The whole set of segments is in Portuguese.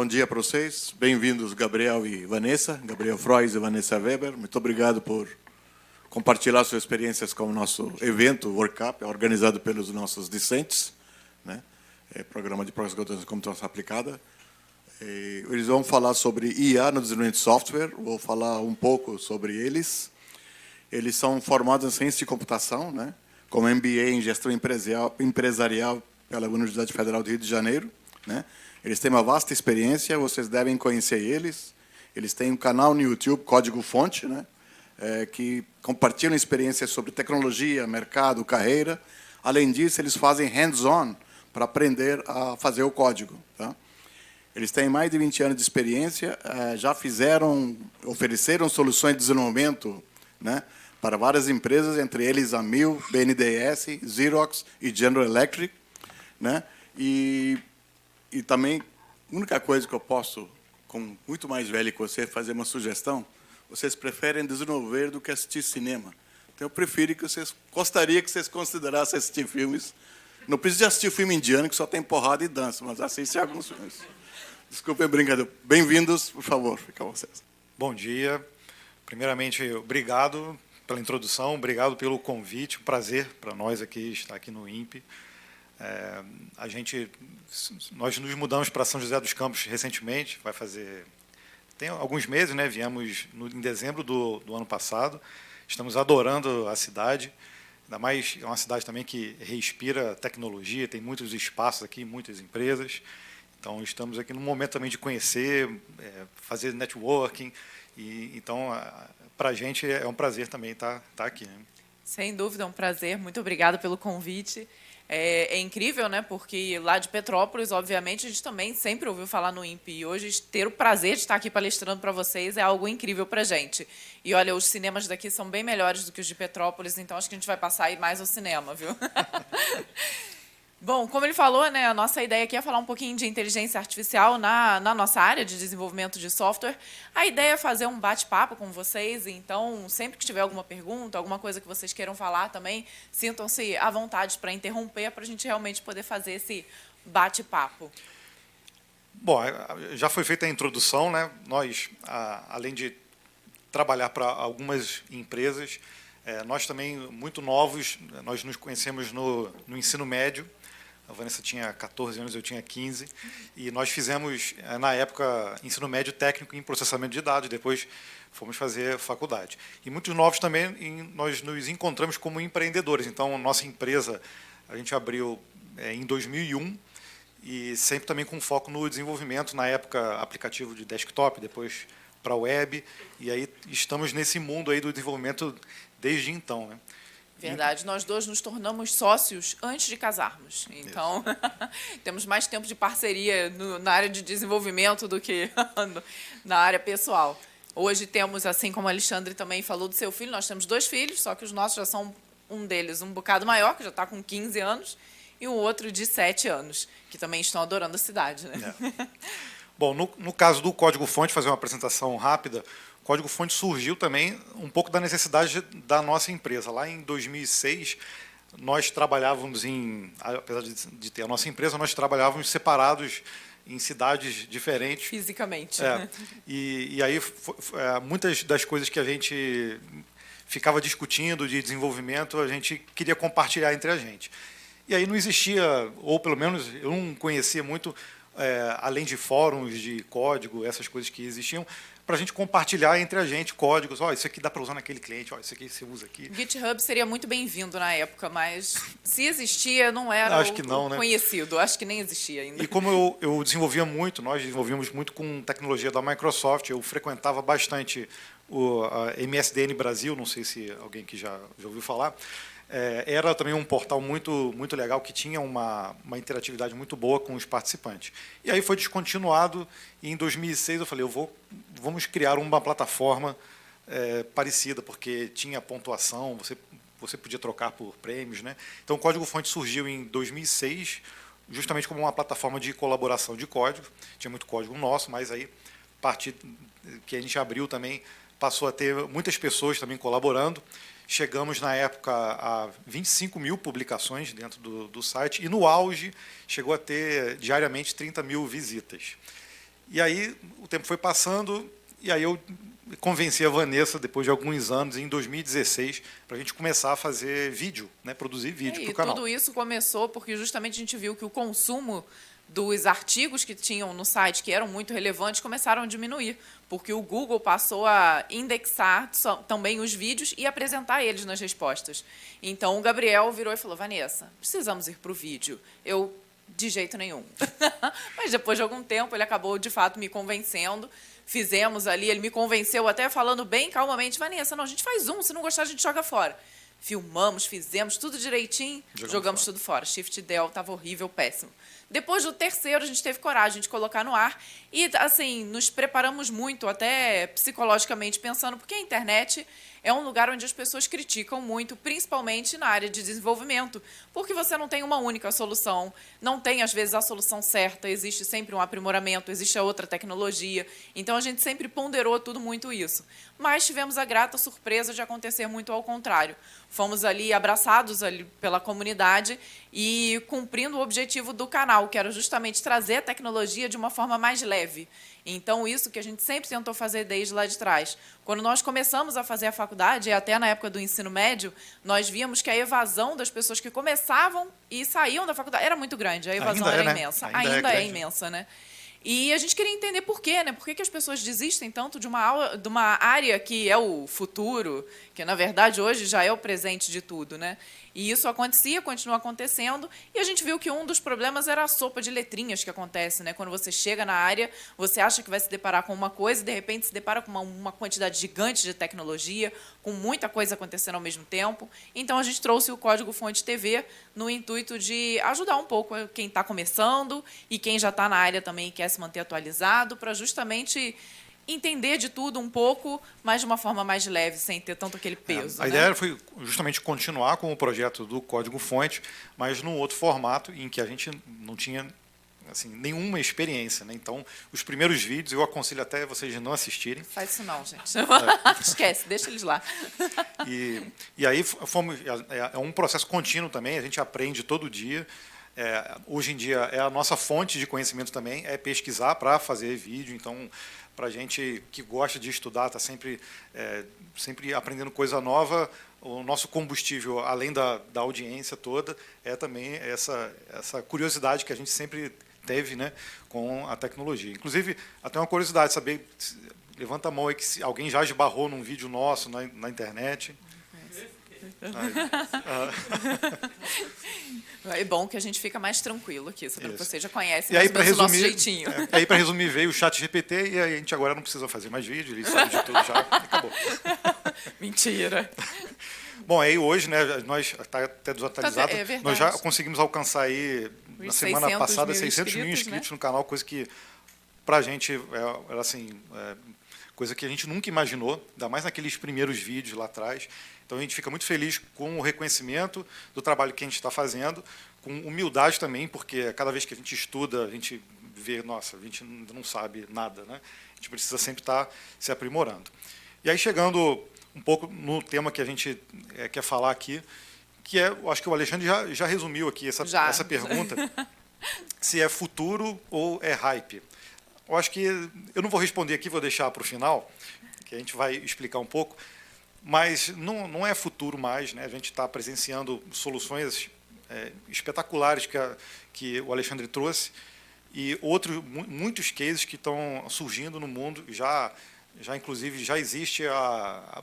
Bom dia para vocês. Bem-vindos, Gabriel e Vanessa. Gabriel Frois e Vanessa Weber. Muito obrigado por compartilhar suas experiências com o nosso evento, o Workup, organizado pelos nossos discentes, né? Programa de Pós-Graduação em Computação Aplicada. Eles vão falar sobre IA no desenvolvimento de software. Vou falar um pouco sobre eles. Eles são formados em ciência de computação, né? Com MBA em gestão empresarial pela Universidade Federal do Rio de Janeiro, né? Eles têm uma vasta experiência, vocês devem conhecer eles. Eles têm um canal no YouTube, Código Fonte, né? Que compartilham experiências sobre tecnologia, mercado, carreira. Além disso, eles fazem hands-on para aprender a fazer o código. Tá? Eles têm mais de 20 anos de experiência, já ofereceram soluções de desenvolvimento, né, para várias empresas, entre eles a Mil, BNDES, Xerox e General Electric. Né? E também, a única coisa que eu posso, com muito mais velho que você, fazer uma sugestão: vocês preferem desenvolver do que assistir cinema. Então, eu prefiro que vocês... Gostaria que vocês considerassem assistir filmes. Não precisa assistir filme indiano, que só tem porrada e dança, mas assistir alguns filmes. Desculpem, brincadeira. Bem-vindos, por favor, fica com vocês. Bom dia. Primeiramente, obrigado pela introdução, obrigado pelo convite. Um prazer para nós aqui estar aqui no INPE. Nós nos mudamos para São José dos Campos recentemente, tem alguns meses, né? Viemos em dezembro do ano passado. Estamos adorando a cidade. Ainda mais, é uma cidade também que respira tecnologia, tem muitos espaços aqui, muitas empresas. Então, estamos aqui num momento também de conhecer, fazer networking. Então, para a gente é um prazer também estar aqui. Né? Sem dúvida, é um prazer. Muito obrigada pelo convite. É incrível, né? Porque lá de Petrópolis, obviamente, a gente também sempre ouviu falar no INPE. E hoje, ter o prazer de estar aqui palestrando para vocês é algo incrível para a gente. E, olha, os cinemas daqui são bem melhores do que os de Petrópolis, então acho que a gente vai passar a ir mais ao cinema, viu? Bom, como ele falou, né, a nossa ideia aqui é falar um pouquinho de inteligência artificial na nossa área de desenvolvimento de software. A ideia é fazer um bate-papo com vocês, então, sempre que tiver alguma pergunta, alguma coisa que vocês queiram falar também, sintam-se à vontade para interromper, para a gente realmente poder fazer esse bate-papo. Bom, já foi feita a introdução, né? Nós, além de trabalhar para algumas empresas, nós também, muito novos, nós nos conhecemos no ensino médio. A Vanessa tinha 14 anos, eu tinha 15, e nós fizemos, na época, ensino médio técnico em processamento de dados, depois fomos fazer faculdade. E muitos novos também, nós nos encontramos como empreendedores. Então, nossa empresa, a gente abriu em 2001, e sempre também com foco no desenvolvimento, na época, aplicativo de desktop, depois para web, e aí estamos nesse mundo aí do desenvolvimento desde então, né? Verdade, nós dois nos tornamos sócios antes de casarmos. Então, temos mais tempo de parceria na área de desenvolvimento do que na área pessoal. Hoje temos, assim como o Alexandre também falou do seu filho, nós temos 2 filhos, só que os nossos já são, um deles um bocado maior, que já está com 15 anos, e o outro de 7 anos, que também estão adorando a cidade. Né? Bom, no caso do código-fonte, fazer uma apresentação rápida, o código-fonte surgiu também um pouco da necessidade da nossa empresa. Lá em 2006, nós trabalhávamos apesar de ter a nossa empresa, nós trabalhávamos separados em cidades diferentes. Fisicamente. E aí, muitas das coisas que a gente ficava discutindo de desenvolvimento, a gente queria compartilhar entre a gente. E aí não existia, ou pelo menos eu não conhecia muito, além de fóruns de código, essas coisas que existiam, para a gente compartilhar entre a gente códigos. Isso aqui dá para usar naquele cliente, isso aqui você usa aqui. GitHub seria muito bem-vindo na época, mas se existia, não era Acho que não, né? Conhecido. Acho que nem existia ainda. E como eu desenvolvia muito, nós desenvolvíamos muito com tecnologia da Microsoft, eu frequentava bastante a MSDN Brasil, não sei se alguém que já ouviu falar. Era também um portal muito legal, que tinha uma interatividade muito boa com os participantes. E aí foi descontinuado, e em 2006 eu falei, vamos criar uma plataforma parecida, porque tinha pontuação, você podia trocar por prêmios. Né? Então, o Código-Fonte surgiu em 2006, justamente como uma plataforma de colaboração de código. Tinha muito código nosso, mas aí, a partir que a gente abriu também, passou a ter muitas pessoas também colaborando. Chegamos, na época, a 25 mil publicações dentro do site, e no auge chegou a ter diariamente 30 mil visitas. E aí o tempo foi passando, e aí eu convenci a Vanessa, depois de alguns anos, em 2016, para a gente começar a fazer vídeo, né, produzir vídeo para o canal. Tudo isso começou porque justamente a gente viu que o consumo dos artigos que tinham no site, que eram muito relevantes, começaram a diminuir, porque o Google passou a indexar também os vídeos e apresentar eles nas respostas. Então, o Gabriel virou e falou, Vanessa, precisamos ir para o vídeo. Eu, de jeito nenhum. Mas, depois de algum tempo, ele acabou, de fato, me convencendo. Fizemos ali, ele me convenceu até falando bem calmamente, Vanessa, não, a gente faz se não gostar, a gente joga fora. Filmamos, fizemos tudo direitinho, jogamos tudo fora. Shift Del estava horrível, péssimo. Depois do terceiro, a gente teve coragem de colocar no ar e, assim, nos preparamos muito, até psicologicamente pensando, porque a internet é um lugar onde as pessoas criticam muito, principalmente na área de desenvolvimento, porque você não tem uma única solução, não tem, às vezes, a solução certa, existe sempre um aprimoramento, existe a outra tecnologia, então a gente sempre ponderou tudo muito isso. Mas tivemos a grata surpresa de acontecer muito ao contrário. Fomos ali abraçados ali pela comunidade e cumprindo o objetivo do canal, que era justamente trazer a tecnologia de uma forma mais leve. Então, isso que a gente sempre tentou fazer desde lá de trás. Quando nós começamos a fazer a faculdade, até na época do ensino médio, nós víamos que a evasão das pessoas que começavam e saíam da faculdade era muito grande, a evasão era imensa. Ainda é imensa, né? E a gente queria entender por quê, né? Por que as pessoas desistem tanto de uma área que é o futuro, que, na verdade, hoje já é o presente de tudo, né? E isso acontecia, continua acontecendo, e a gente viu que um dos problemas era a sopa de letrinhas que acontece, né? Quando você chega na área, você acha que vai se deparar com uma coisa e, de repente, se depara com uma quantidade gigante de tecnologia, com muita coisa acontecendo ao mesmo tempo. Então, a gente trouxe o Código Fonte TV no intuito de ajudar um pouco quem está começando e quem já está na área também e quer se manter atualizado, para justamente entender de tudo um pouco, mas de uma forma mais leve, sem ter tanto aquele peso. A ideia foi justamente continuar com o projeto do Código-Fonte, mas num outro formato em que a gente não tinha assim, nenhuma experiência, né? Então, os primeiros vídeos eu aconselho até vocês não assistirem. Faz isso não, gente. Esquece, deixa eles lá. E aí é um processo contínuo também, a gente aprende todo dia. Hoje em dia é a nossa fonte de conhecimento também, é pesquisar para fazer vídeo, então para a gente que gosta de estudar, está sempre aprendendo coisa nova, o nosso combustível, além da audiência toda, é também essa curiosidade que a gente sempre teve, né, com a tecnologia. Inclusive, até uma curiosidade, saber, levanta a mão aí que se alguém já esbarrou num vídeo nosso na internet. É bom que a gente fica mais tranquilo aqui, sabe? Você já conhece o nosso jeitinho. Aí, para resumir, veio o ChatGPT e aí a gente agora não precisa fazer mais vídeo, ele sabe de tudo já, acabou. Mentira. Bom, aí hoje, né, nós está até desatualizado, nós já conseguimos alcançar aí, na semana passada, 600 mil inscritos, né, no canal, coisa que, para a gente, era assim, coisa que a gente nunca imaginou, ainda mais naqueles primeiros vídeos lá atrás. Então, a gente fica muito feliz com o reconhecimento do trabalho que a gente está fazendo, com humildade também, porque cada vez que a gente estuda, a gente vê, nossa, a gente não sabe nada, né? A gente precisa sempre estar se aprimorando. E aí, chegando um pouco no tema que a gente quer falar aqui, que eu acho que o Alexandre já resumiu aqui essa pergunta, se é futuro ou é hype. Eu acho que eu não vou responder aqui, vou deixar para o final, que a gente vai explicar um pouco, mas não é futuro mais, né? A gente está presenciando soluções espetaculares que o Alexandre trouxe e muitos cases que estão surgindo no mundo. Inclusive, já existe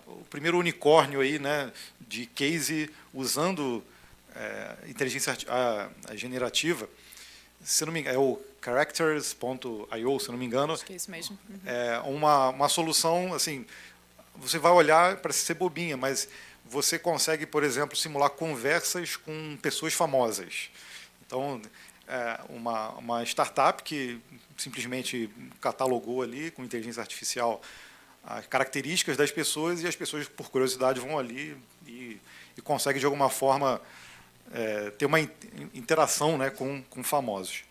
o primeiro unicórnio aí, né, de case usando inteligência generativa. Se não me engano, é o Characters.io, se não me engano. Acho que é isso mesmo. Uhum. É uma solução, assim, você vai olhar, parece ser bobinha, mas você consegue, por exemplo, simular conversas com pessoas famosas. Então, uma startup que simplesmente catalogou ali, com inteligência artificial, as características das pessoas, e as pessoas, por curiosidade, vão ali e conseguem, de alguma forma, ter uma interação, né, com famosos.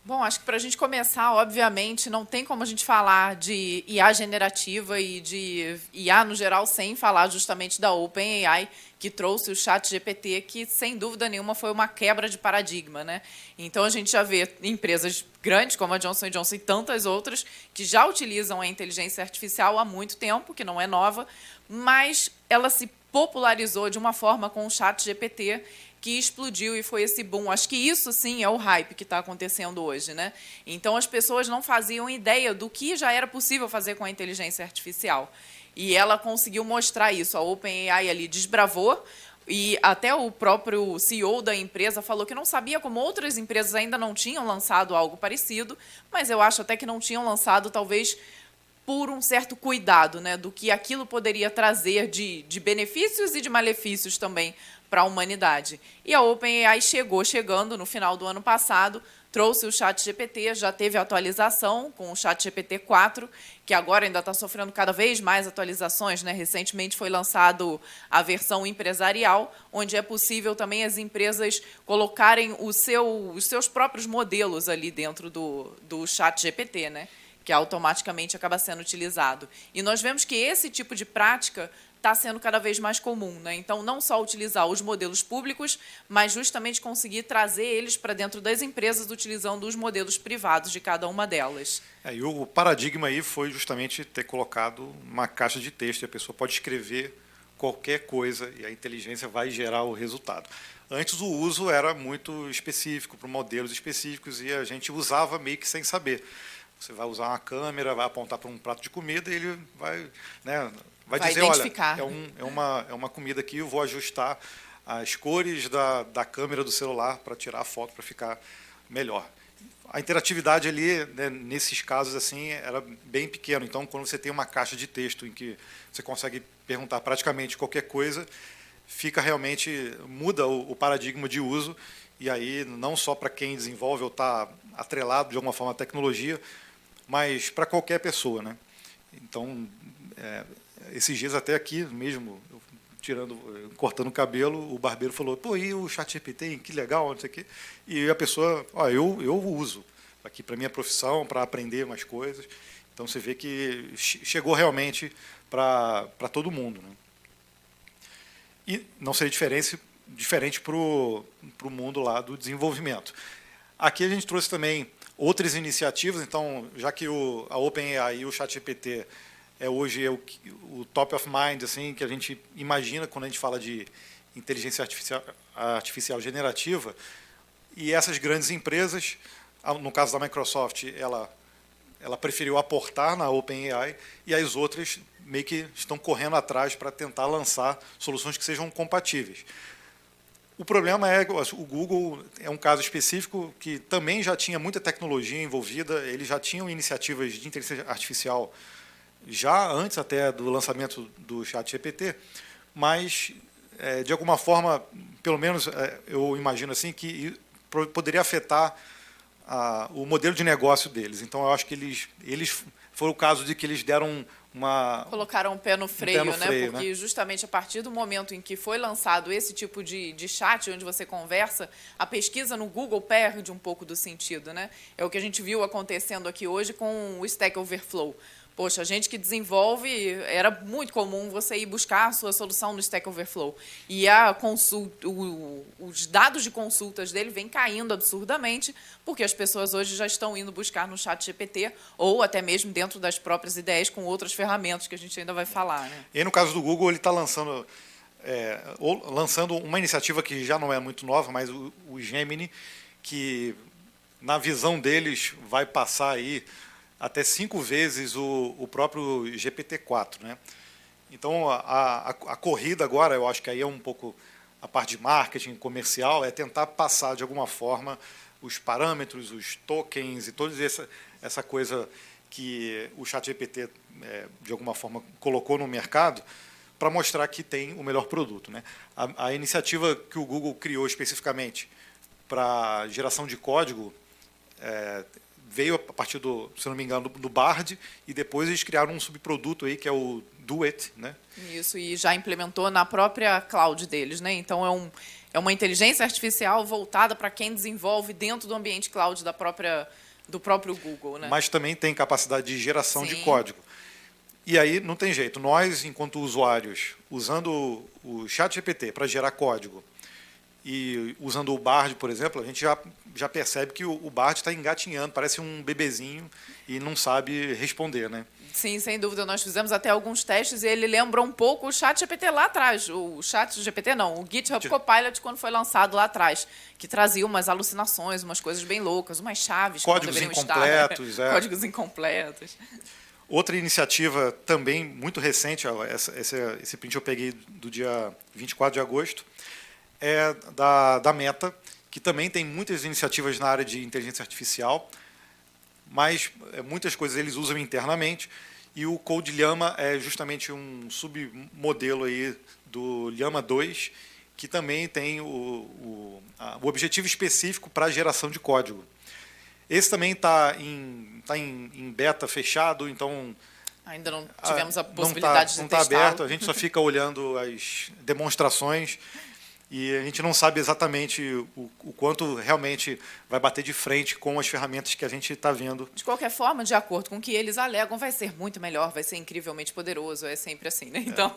Bom, acho que para a gente começar, obviamente, não tem como a gente falar de IA generativa e de IA no geral sem falar justamente da OpenAI, que trouxe o ChatGPT, que sem dúvida nenhuma foi uma quebra de paradigma, né? Então a gente já vê empresas grandes como a Johnson & Johnson e tantas outras que já utilizam a inteligência artificial há muito tempo, que não é nova, mas ela se popularizou de uma forma com o ChatGPT que explodiu e foi esse boom. Acho que isso, sim, é o hype que está acontecendo hoje, né? Então, as pessoas não faziam ideia do que já era possível fazer com a inteligência artificial. E ela conseguiu mostrar isso. A OpenAI ali desbravou, e até o próprio CEO da empresa falou que não sabia como outras empresas ainda não tinham lançado algo parecido, mas eu acho até que não tinham lançado, talvez, por um certo cuidado, né, do que aquilo poderia trazer de benefícios e de malefícios também para a humanidade. E a OpenAI chegando no final do ano passado, trouxe o ChatGPT, já teve atualização com o ChatGPT 4, que agora ainda está sofrendo cada vez mais atualizações, né? Recentemente foi lançado a versão empresarial, onde é possível também as empresas colocarem os seus próprios modelos ali dentro do ChatGPT, né? Que automaticamente acaba sendo utilizado. E nós vemos que esse tipo de prática está sendo cada vez mais comum, né? Então, não só utilizar os modelos públicos, mas justamente conseguir trazer eles para dentro das empresas utilizando os modelos privados de cada uma delas. E o paradigma aí foi justamente ter colocado uma caixa de texto, e a pessoa pode escrever qualquer coisa e a inteligência vai gerar o resultado. Antes o uso era muito específico, para modelos específicos, e a gente usava meio que sem saber. Você vai usar uma câmera, vai apontar para um prato de comida e ele vai, né, vai dizer, olha, é uma comida aqui, eu vou ajustar as cores da câmera do celular para tirar a foto, para ficar melhor. A interatividade ali, né, nesses casos assim, era bem pequena. Então, quando você tem uma caixa de texto em que você consegue perguntar praticamente qualquer coisa, muda o paradigma de uso, e aí não só para quem desenvolve ou está atrelado de alguma forma à tecnologia, mas para qualquer pessoa, né? Então, esses dias até aqui mesmo, cortando o cabelo, o barbeiro falou, pô, e o ChatGPT, que legal, não sei o quê. E a pessoa, eu uso aqui para minha profissão, para aprender mais coisas. Então, você vê que chegou realmente para todo mundo, né? E não seria diferente para o mundo lá do desenvolvimento. Aqui a gente trouxe também outras iniciativas. Então, já que a OpenAI e o ChatGPT hoje o top of mind, assim, que a gente imagina quando a gente fala de inteligência artificial generativa, e essas grandes empresas, no caso da Microsoft, ela preferiu aportar na OpenAI, e as outras meio que estão correndo atrás para tentar lançar soluções que sejam compatíveis. O problema é que o Google é um caso específico que também já tinha muita tecnologia envolvida, eles já tinham iniciativas de inteligência artificial já antes até do lançamento do ChatGPT, mas, de alguma forma, pelo menos eu imagino assim, que poderia afetar o modelo de negócio deles. Então, eu acho que eles foi o caso de que eles deram colocaram um pé no freio, né? Porque justamente a partir do momento em que foi lançado esse tipo de chat, onde você conversa, a pesquisa no Google perde um pouco do sentido, né? É o que a gente viu acontecendo aqui hoje com o Stack Overflow. Poxa, a gente que desenvolve, era muito comum você ir buscar a sua solução no Stack Overflow. E os dados de consultas dele vêm caindo absurdamente, porque as pessoas hoje já estão indo buscar no ChatGPT, ou até mesmo dentro das próprias ideias, com outras ferramentas que a gente ainda vai falar, né? E no caso do Google, ele está lançando uma iniciativa que já não é muito nova, mas o Gemini, que, na visão deles, vai passar aí até 5 vezes o próprio GPT-4, né? Então, a corrida agora, eu acho que aí é um pouco a parte de marketing comercial, é tentar passar, de alguma forma, os parâmetros, os tokens e toda essa coisa que o ChatGPT, de alguma forma, colocou no mercado para mostrar que tem o melhor produto, né? A iniciativa que o Google criou especificamente para geração de código veio a partir se não me engano, do Bard, e depois eles criaram um subproduto aí que é o Duet, né? Isso, e já implementou na própria cloud deles, né? Então é uma inteligência artificial voltada para quem desenvolve dentro do ambiente cloud do próprio Google, né? Mas também tem capacidade de geração de Sim. código. E aí não tem jeito. Nós, enquanto usuários, usando o ChatGPT para gerar código e usando o Bard, por exemplo, a gente já percebe que o Bard está engatinhando, parece um bebezinho e não sabe responder, né? Sim, sem dúvida. Nós fizemos até alguns testes e ele lembra um pouco o ChatGPT lá atrás. O ChatGPT não, o GitHub Copilot quando foi lançado lá atrás, que trazia umas alucinações, umas coisas bem loucas, umas chaves Códigos que não deveriam incompletos, estar. Códigos incompletos. Outra iniciativa também muito recente, esse print eu peguei do dia 24 de agosto, é da Meta, que também tem muitas iniciativas na área de inteligência artificial, mas muitas coisas eles usam internamente, e o Code Llama é justamente um submodelo aí do Llama 2, que também tem o objetivo específico para a geração de código. Esse também está em beta fechado, então ainda não tivemos a possibilidade de não testá-lo. está aberto, a gente só fica olhando as demonstrações e a gente não sabe exatamente o quanto realmente vai bater de frente com as ferramentas que a gente está vendo. De qualquer forma, de acordo com o que eles alegam, vai ser muito melhor, vai ser incrivelmente poderoso, é sempre assim, né? Então,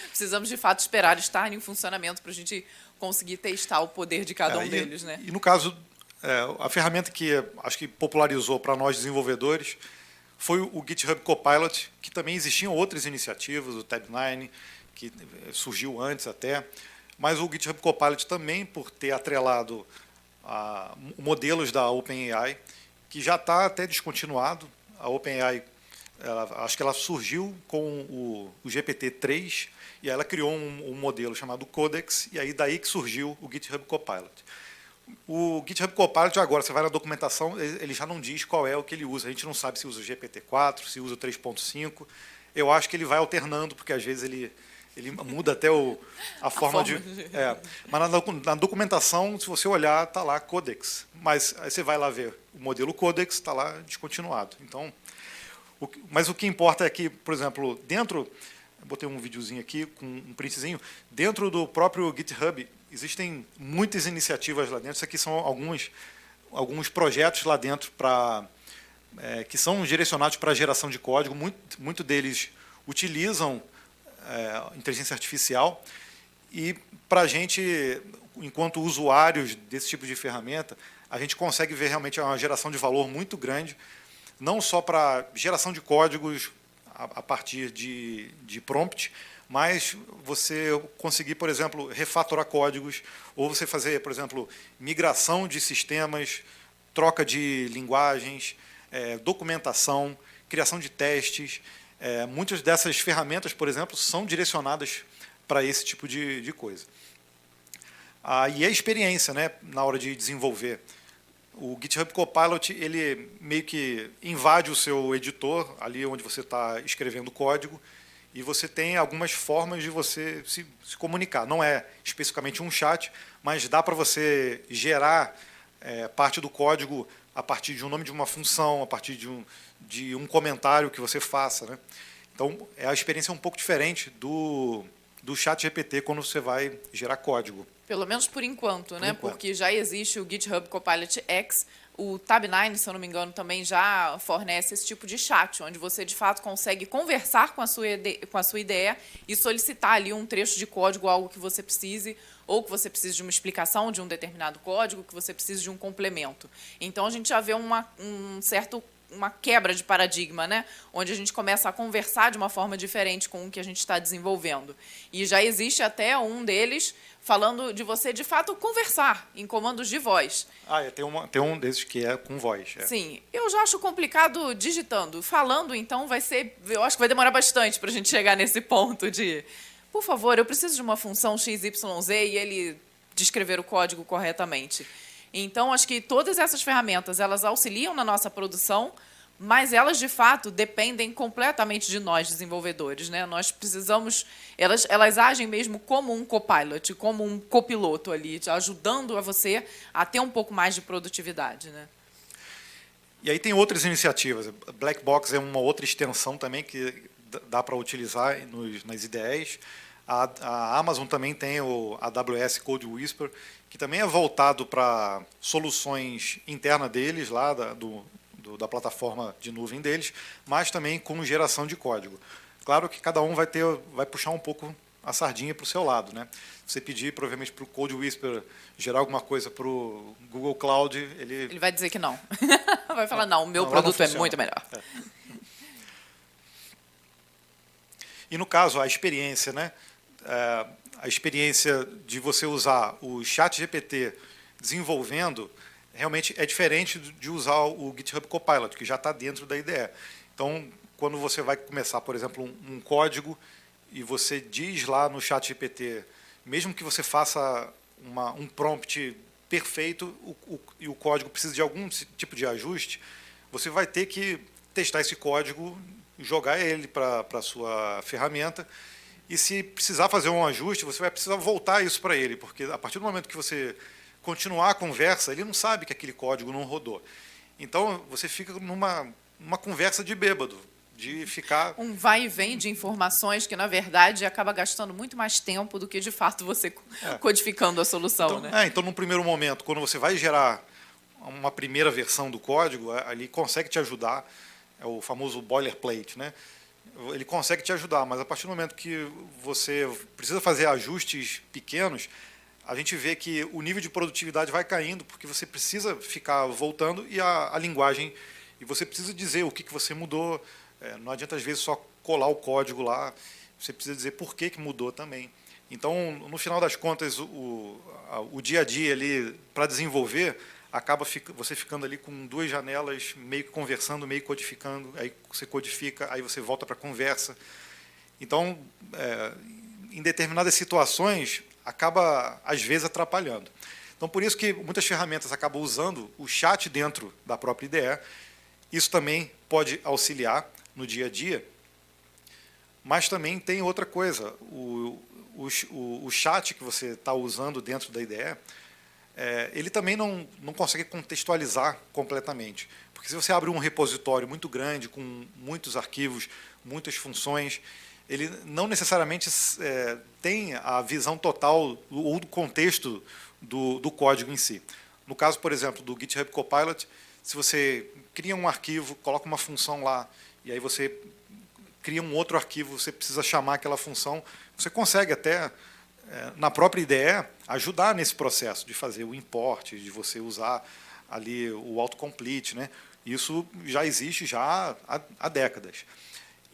precisamos de fato esperar estar em funcionamento para a gente conseguir testar o poder de cada um deles, né? E no caso, a ferramenta que acho que popularizou para nós desenvolvedores foi o GitHub Copilot, que também existiam outras iniciativas, o Tabnine, que surgiu antes até, mas o GitHub Copilot também, por ter atrelado modelos da OpenAI, que já está até descontinuado. A OpenAI, acho que ela surgiu com o GPT-3, e ela criou um modelo chamado Codex, e aí daí que surgiu o GitHub Copilot. O GitHub Copilot, agora, você vai na documentação, ele já não diz qual é o que ele usa. A gente não sabe se usa o GPT-4, se usa o 3.5. Eu acho que ele vai alternando, porque às vezes ele muda até a forma de... Mas na documentação, se você olhar, está lá Codex. Mas aí você vai lá ver o modelo Codex, está lá descontinuado. Então, mas o que importa é que, por exemplo, dentro... Eu botei um videozinho aqui com um printzinho. Dentro do próprio GitHub, existem muitas iniciativas lá dentro. Isso aqui são alguns projetos lá dentro que são direcionados para a geração de código. Muito deles utilizam inteligência artificial. E para a gente, enquanto usuários desse tipo de ferramenta, a gente consegue ver realmente uma geração de valor muito grande, não só para geração de códigos a partir de prompt, mas você conseguir, por exemplo, refatorar códigos, ou você fazer, por exemplo, migração de sistemas, troca de linguagens, documentação, criação de testes. Muitas dessas ferramentas, por exemplo, são direcionadas para esse tipo de coisa. E a experiência, né, na hora de desenvolver. O GitHub Copilot, ele meio que invade o seu editor, ali onde você está escrevendo código, e você tem algumas formas de você se comunicar. Não é especificamente um chat, mas dá para você gerar parte do código a partir de um nome de uma função, a partir de um comentário que você faça, né? Então, a experiência é um pouco diferente do ChatGPT quando você vai gerar código. Pelo menos por enquanto, né? Porque já existe o GitHub Copilot X, o Tabnine, se eu não me engano, também já fornece esse tipo de chat, onde você, de fato, consegue conversar com a sua ideia e solicitar ali um trecho de código, algo que você precise, ou que você precise de uma explicação de um determinado código, que você precise de um complemento. Então, a gente já vê uma quebra de paradigma, né? Onde a gente começa a conversar de uma forma diferente com o que a gente está desenvolvendo. E já existe até um deles falando de você, de fato, conversar em comandos de voz. Tem um desses que é com voz. Sim, eu já acho complicado digitando. Falando, então, eu acho que vai demorar bastante para a gente chegar nesse ponto de, por favor, eu preciso de uma função XYZ e ele descrever o código corretamente. Então, acho que todas essas ferramentas, elas auxiliam na nossa produção, mas elas, de fato, dependem completamente de nós, desenvolvedores, né? Nós precisamos... Elas agem mesmo como um copilot, como um copiloto ali, ajudando a você a ter um pouco mais de produtividade, né? E aí tem outras iniciativas. Black Box é uma outra extensão também que dá para utilizar nas IDEs. A Amazon também tem o AWS Code Whisper, que também é voltado para soluções internas deles, lá da plataforma de nuvem deles, mas também com geração de código. Claro que cada um vai puxar um pouco a sardinha para o seu lado, né? Se você pedir, provavelmente, para o Code Whisper gerar alguma coisa para o Google Cloud, ele vai dizer que não. Vai falar, não, o meu não, produto é muito melhor. E, no caso, a experiência, né? A experiência de você usar o ChatGPT desenvolvendo realmente é diferente de usar o GitHub Copilot, que já está dentro da IDE. Então, quando você vai começar, por exemplo, um código e você diz lá no ChatGPT, mesmo que você faça um prompt perfeito e o código precisa de algum tipo de ajuste, você vai ter que testar esse código, jogar ele para a sua ferramenta, e se precisar fazer um ajuste, você vai precisar voltar isso para ele, porque a partir do momento que você continuar a conversa, ele não sabe que aquele código não rodou. Então, você fica numa conversa de bêbado, de ficar... Um vai e vem de informações que, na verdade, acaba gastando muito mais tempo do que, de fato, você codificando a solução. Então, né? Então, no primeiro momento, quando você vai gerar uma primeira versão do código, ali consegue te ajudar, é o famoso boilerplate, né? Ele consegue te ajudar, mas a partir do momento que você precisa fazer ajustes pequenos, a gente vê que o nível de produtividade vai caindo, porque você precisa ficar voltando e a linguagem, e você precisa dizer o que você mudou. Não adianta, às vezes, só colar o código lá, você precisa dizer por que mudou também. Então, no final das contas, o dia a dia ali para desenvolver acaba você ficando ali com duas janelas, meio que conversando, meio codificando, aí você codifica, aí você volta para a conversa. Então, em determinadas situações, acaba, às vezes, atrapalhando. Então, por isso que muitas ferramentas acabam usando o chat dentro da própria IDE. Isso também pode auxiliar no dia a dia, mas também tem outra coisa. O chat que você está usando dentro da IDE, ele também não consegue contextualizar completamente. Porque se você abre um repositório muito grande, com muitos arquivos, muitas funções, ele não necessariamente tem a visão total ou do contexto do código em si. No caso, por exemplo, do GitHub Copilot, se você cria um arquivo, coloca uma função lá, e aí você cria um outro arquivo, você precisa chamar aquela função, você consegue até, na própria IDE, ajudar nesse processo de fazer o import, de você usar ali o autocomplete, né? Isso já existe já há décadas.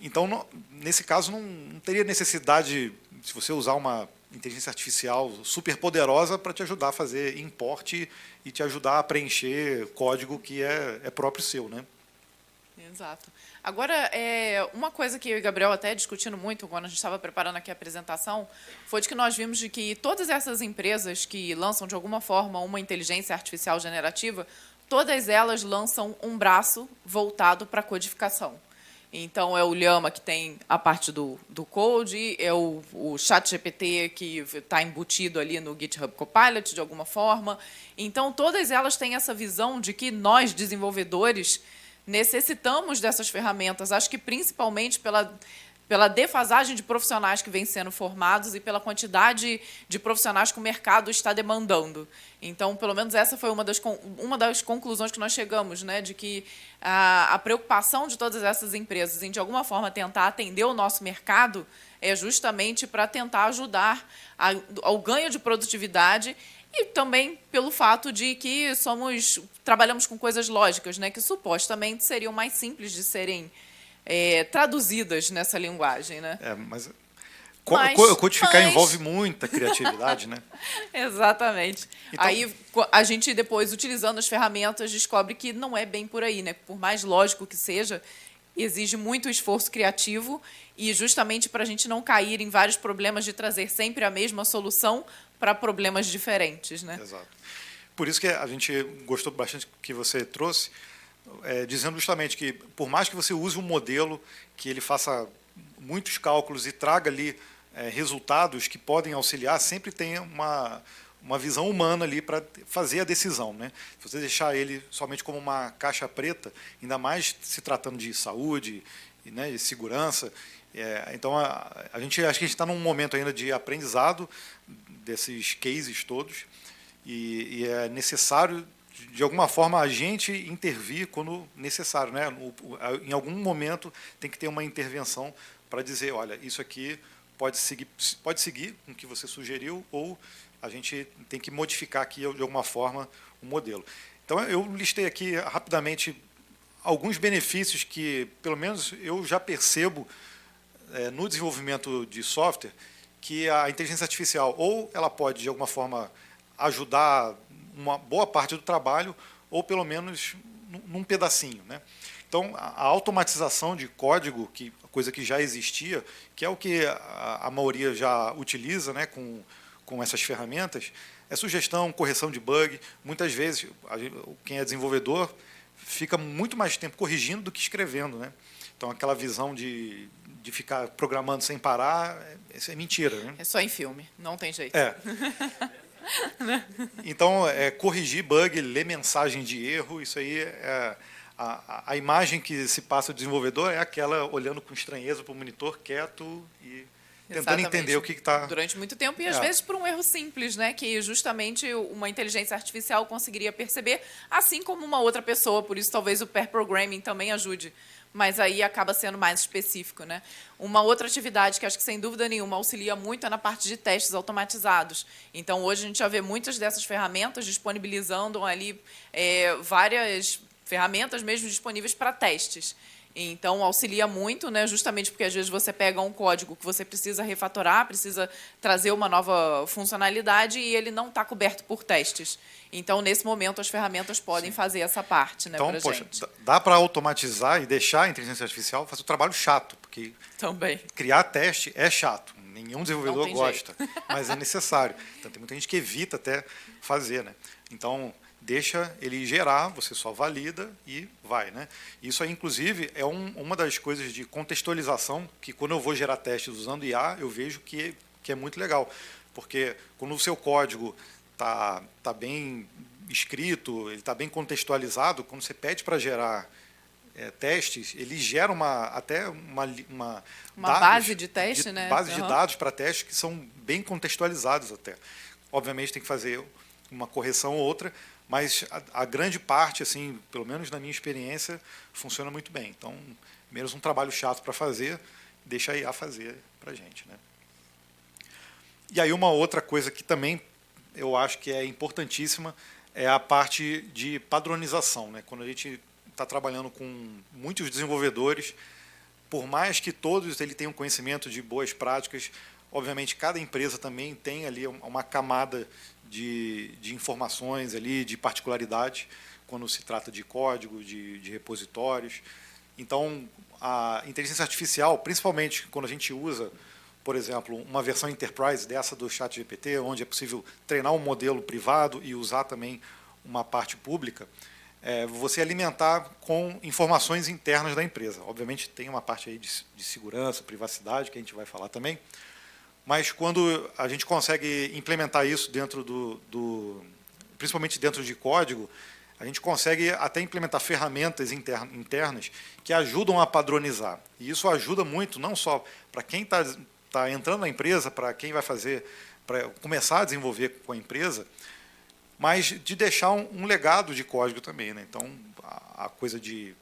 Então, nesse caso, não teria necessidade, se você usar uma inteligência artificial super poderosa para te ajudar a fazer import e te ajudar a preencher código que é próprio seu, né? Exato. Agora, uma coisa que eu e o Gabriel até discutindo muito quando a gente estava preparando aqui a apresentação foi de que nós vimos de que todas essas empresas que lançam, de alguma forma, uma inteligência artificial generativa, todas elas lançam um braço voltado para a codificação. Então, é o Llama, que tem a parte do code, é o ChatGPT, que está embutido ali no GitHub Copilot, de alguma forma. Então, todas elas têm essa visão de que nós, desenvolvedores, necessitamos dessas ferramentas. Acho que, principalmente, pela defasagem de profissionais que vêm sendo formados e pela quantidade de profissionais que o mercado está demandando. Então, pelo menos essa foi uma das conclusões que nós chegamos, né, de que a preocupação de todas essas empresas em, de alguma forma, tentar atender o nosso mercado é justamente para tentar ajudar ao ganho de produtividade e também pelo fato de que trabalhamos com coisas lógicas, né, que supostamente seriam mais simples de serem traduzidas nessa linguagem, né? Mas codificar envolve muita criatividade, né? Exatamente. Então, aí a gente depois, utilizando as ferramentas, descobre que não é bem por aí, né? Por mais lógico que seja, exige muito esforço criativo e justamente para a gente não cair em vários problemas de trazer sempre a mesma solução para problemas diferentes, né? Exato. Por isso que a gente gostou bastante que você trouxe, dizendo justamente que, por mais que você use um modelo que ele faça muitos cálculos e traga ali resultados que podem auxiliar, sempre tem uma visão humana ali para fazer a decisão, né? Se você deixar ele somente como uma caixa preta, ainda mais se tratando de saúde, né, de segurança, então acho que a gente está num momento ainda de aprendizado desses cases todos e é necessário de alguma forma a gente intervir quando necessário, né? Em algum momento tem que ter uma intervenção para dizer, olha, isso aqui pode seguir com o que você sugeriu, ou a gente tem que modificar aqui de alguma forma o modelo. Então eu listei aqui rapidamente alguns benefícios que, pelo menos, eu já percebo no desenvolvimento de software, que a inteligência artificial ou ela pode de alguma forma ajudar uma boa parte do trabalho, ou pelo menos num pedacinho, né? Então, a automatização de código, coisa que já existia, que é o que a maioria já utiliza, né, com essas ferramentas, é sugestão, correção de bug. Muitas vezes, quem é desenvolvedor fica muito mais tempo corrigindo do que escrevendo, né? Então, aquela visão de ficar programando sem parar, isso é mentira, né? É só em filme, não tem jeito. Então, corrigir bug, ler mensagem de erro, isso aí a imagem que se passa do desenvolvedor é aquela olhando com estranheza para o monitor, quieto e tentando entender o que está... Durante muito tempo, e às vezes por um erro simples, né, que justamente uma inteligência artificial conseguiria perceber, assim como uma outra pessoa, por isso talvez o pair programming também ajude, mas aí acaba sendo mais específico, né? Uma outra atividade que acho que, sem dúvida nenhuma, auxilia muito é na parte de testes automatizados. Então, hoje a gente já vê muitas dessas ferramentas disponibilizando ali várias ferramentas mesmo disponíveis para testes. Então, auxilia muito, né, justamente porque, às vezes, você pega um código que você precisa refatorar, precisa trazer uma nova funcionalidade e ele não está coberto por testes. Então, nesse momento, as ferramentas podem fazer essa parte, né, então, pra gente. Dá para automatizar e deixar a inteligência artificial fazer o trabalho chato, porque também criar teste é chato. Nenhum desenvolvedor gosta, mas é necessário. Então, tem muita gente que evita até fazer, né? Então, deixa ele gerar, você só valida e vai, né? Isso aí, inclusive, é uma das coisas de contextualização que, quando eu vou gerar testes usando IA, eu vejo que é muito legal. Porque quando o seu código tá bem escrito, ele está bem contextualizado, quando você pede para gerar testes, ele gera até uma base de teste, né? Base de dados para testes que são bem contextualizados até. Obviamente tem que fazer uma correção ou outra, mas a grande parte, assim, pelo menos na minha experiência, funciona muito bem. Então, menos um trabalho chato para fazer, deixa a IA fazer para a gente, né? E aí uma outra coisa que também eu acho que é importantíssima é a parte de padronização, né? Quando a gente está trabalhando com muitos desenvolvedores, por mais que todos tenham conhecimento de boas práticas, obviamente cada empresa também tem ali uma camada de informações ali, de particularidades, quando se trata de código, de repositórios. Então, a inteligência artificial, principalmente quando a gente usa, por exemplo, uma versão enterprise dessa do ChatGPT, onde é possível treinar um modelo privado e usar também uma parte pública, você alimentar com informações internas da empresa. Obviamente tem uma parte aí de segurança, privacidade, que a gente vai falar também, mas quando a gente consegue implementar isso dentro principalmente dentro de código, a gente consegue até implementar ferramentas internas que ajudam a padronizar. E isso ajuda muito, não só para quem está entrando na empresa, para quem vai para começar a desenvolver com a empresa, mas de deixar um legado de código também, né? Então, a coisa de,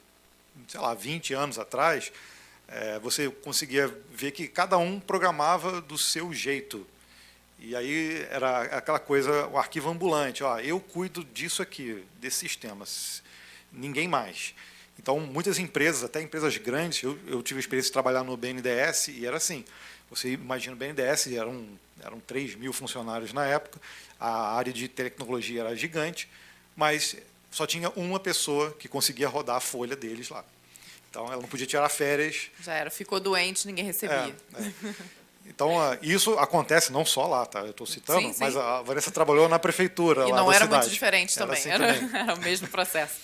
sei lá, 20 anos atrás, você conseguia ver que cada um programava do seu jeito. E aí era aquela coisa, o arquivo ambulante. Ó, eu cuido disso aqui, desse sistema, ninguém mais. Então, muitas empresas, até empresas grandes, eu tive a experiência de trabalhar no BNDES e era assim. Você imagina o BNDES, eram 3 mil funcionários na época, a área de tecnologia era gigante, mas só tinha uma pessoa que conseguia rodar a folha deles lá. Então, ela não podia tirar férias. Já era, ficou doente, ninguém recebia. Então, isso acontece não só lá, tá? Eu estou citando, sim, sim. mas a Vanessa trabalhou na prefeitura. E lá não da era cidade. muito diferente também, Assim era o mesmo processo.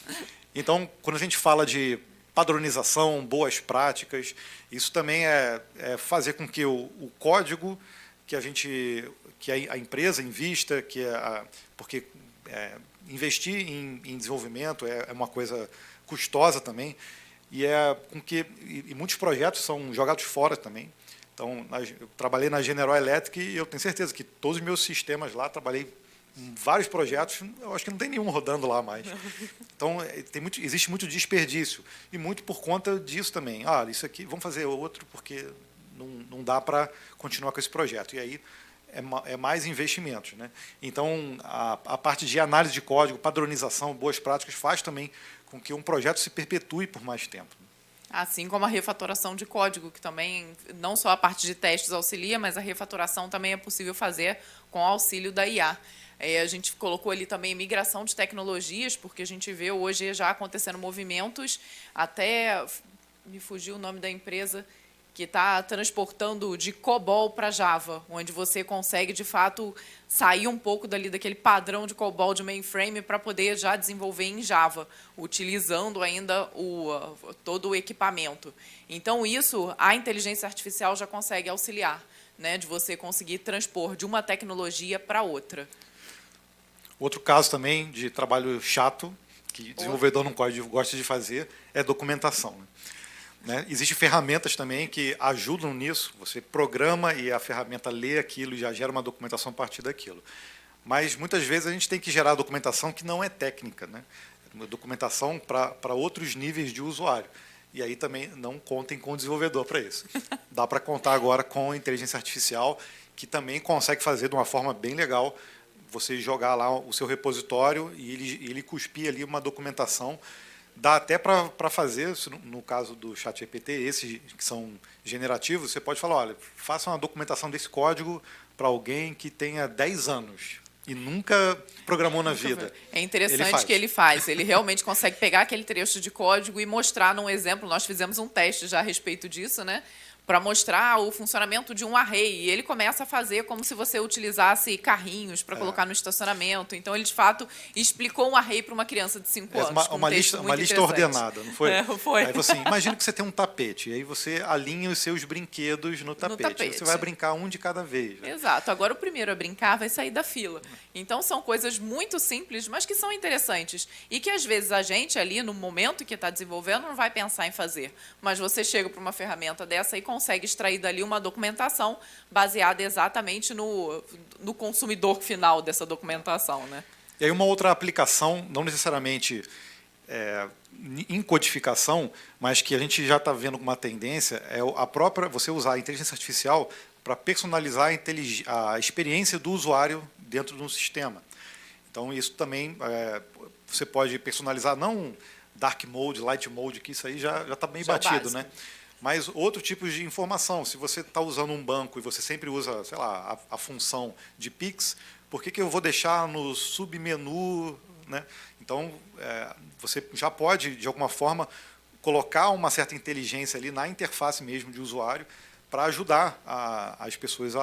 Então, quando a gente fala de padronização, boas práticas, isso também é fazer com que o código que a empresa invista, porque investir em desenvolvimento é uma coisa custosa também, e muitos projetos são jogados fora também. Então, eu trabalhei na General Electric e eu tenho certeza que todos os meus sistemas lá, trabalhei em vários projetos, eu acho que não tem nenhum rodando lá mais. Então, existe muito desperdício, e muito por conta disso também. Isso aqui, vamos fazer outro, porque não dá para continuar com esse projeto. E aí é mais investimentos, né? Então, a parte de análise de código, padronização, boas práticas, faz também com que um projeto se perpetue por mais tempo. Assim como a refatoração de código, que também não só a parte de testes auxilia, mas a refatoração também é possível fazer com o auxílio da IA. A gente colocou ali também migração de tecnologias, porque a gente vê hoje já acontecendo movimentos, até me fugiu o nome da empresa, que está transportando de COBOL para Java, onde você consegue, de fato, sair um pouco daquele padrão de COBOL de mainframe para poder já desenvolver em Java, utilizando ainda todo o equipamento. Então, isso, a inteligência artificial já consegue auxiliar, né, de você conseguir transpor de uma tecnologia para outra. Outro caso também de trabalho chato, que desenvolvedor não gosta de fazer, é documentação. Né? Existem ferramentas também que ajudam nisso. Você programa e a ferramenta lê aquilo e já gera uma documentação a partir daquilo. Mas, muitas vezes, a gente tem que gerar documentação que não é técnica, né? Uma documentação para outros níveis de usuário. E aí também não contem com o desenvolvedor para isso. Dá para contar agora com a inteligência artificial, que também consegue fazer de uma forma bem legal, você jogar lá o seu repositório e ele cuspir ali uma documentação. Dá até para fazer, no caso do ChatGPT, esses que são generativos, você pode falar, olha, faça uma documentação desse código para alguém que tenha 10 anos e nunca programou na vida. É interessante que ele faz. Ele realmente consegue pegar aquele trecho de código e mostrar num exemplo. Nós fizemos um teste já a respeito disso, né? Para mostrar o funcionamento de um array. E ele começa a fazer como se você utilizasse carrinhos para colocar no estacionamento. Então, ele, de fato, explicou um array para uma criança de 5 anos. Uma lista ordenada, não foi? Foi. Aí você, imagina que você tem um tapete, e aí você alinha os seus brinquedos no tapete. Você vai brincar um de cada vez. Né? Exato. Agora, o primeiro a brincar vai sair da fila. Então, são coisas muito simples, mas que são interessantes. E que, às vezes, a gente, ali, no momento que está desenvolvendo, não vai pensar em fazer. Mas você chega para uma ferramenta dessa e consegue extrair dali uma documentação baseada exatamente no consumidor final dessa documentação, né? E aí uma outra aplicação, não necessariamente em codificação, mas que a gente já está vendo uma tendência, é você usar a inteligência artificial para personalizar a experiência do usuário dentro de um sistema. Então, isso também você pode personalizar, não dark mode, light mode, que isso aí já está bem batido, né? Mas outro tipo de informação. Se você está usando um banco e você sempre usa, sei lá, a função de Pix, por que eu vou deixar no submenu? Né? Então, você já pode, de alguma forma, colocar uma certa inteligência ali na interface mesmo de usuário para ajudar as pessoas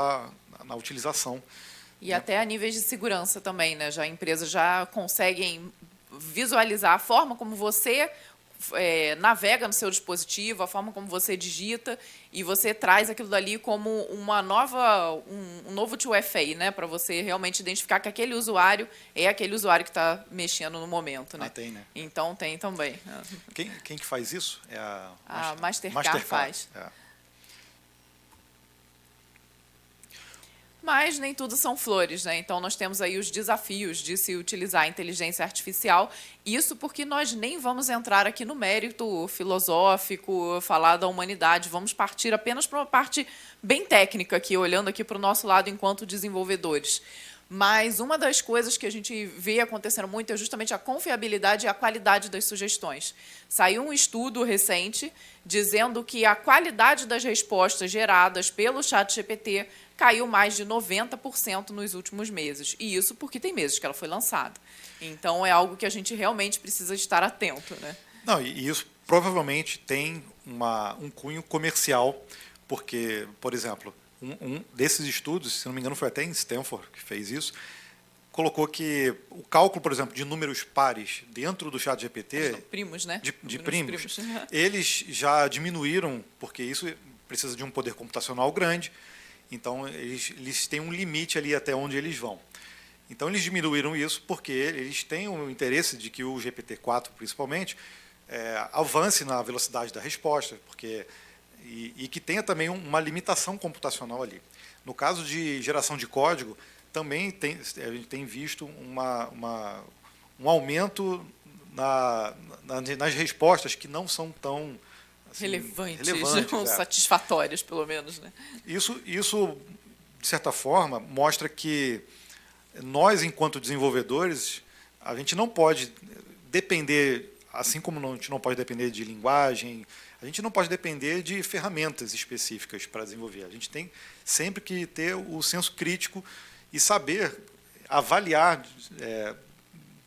na utilização. E até a níveis de segurança também, né? Empresas já conseguem visualizar a forma como você navega no seu dispositivo, a forma como você digita, e você traz aquilo dali como um novo 2FA, né, para você realmente identificar que aquele usuário é aquele usuário que está mexendo no momento. Né? Tem, né? Então, tem também. Quem que faz isso? É a Mastercard faz. Mas nem tudo são flores, né? Então, nós temos aí os desafios de se utilizar a inteligência artificial. Isso porque nós nem vamos entrar aqui no mérito filosófico, falar da humanidade. Vamos partir apenas para uma parte bem técnica aqui, olhando aqui para o nosso lado enquanto desenvolvedores. Mas uma das coisas que a gente vê acontecendo muito é justamente a confiabilidade e a qualidade das sugestões. Saiu um estudo recente dizendo que a qualidade das respostas geradas pelo ChatGPT caiu mais de 90% nos últimos meses. E isso porque tem meses que ela foi lançada. Então, é algo que a gente realmente precisa estar atento. Né? Não, e isso provavelmente tem um cunho comercial, porque, por exemplo, um desses estudos, se não me engano foi até em Stanford que fez isso, colocou que o cálculo, por exemplo, de números pares dentro do ChatGPT, primos, né? de primos, eles já diminuíram, porque isso precisa de um poder computacional grande, Então, eles têm um limite ali até onde eles vão. Então, eles diminuíram isso porque eles têm o interesse de que o GPT-4, principalmente, avance na velocidade da resposta, e que tenha também uma limitação computacional ali. No caso de geração de código, também a gente tem visto um aumento nas respostas que não são tão assim, relevantes ou satisfatórias, pelo menos, né? Isso, de certa forma, mostra que nós, enquanto desenvolvedores, a gente não pode depender, assim como a gente não pode depender de linguagem, a gente não pode depender de ferramentas específicas para desenvolver. A gente tem sempre que ter o senso crítico e saber avaliar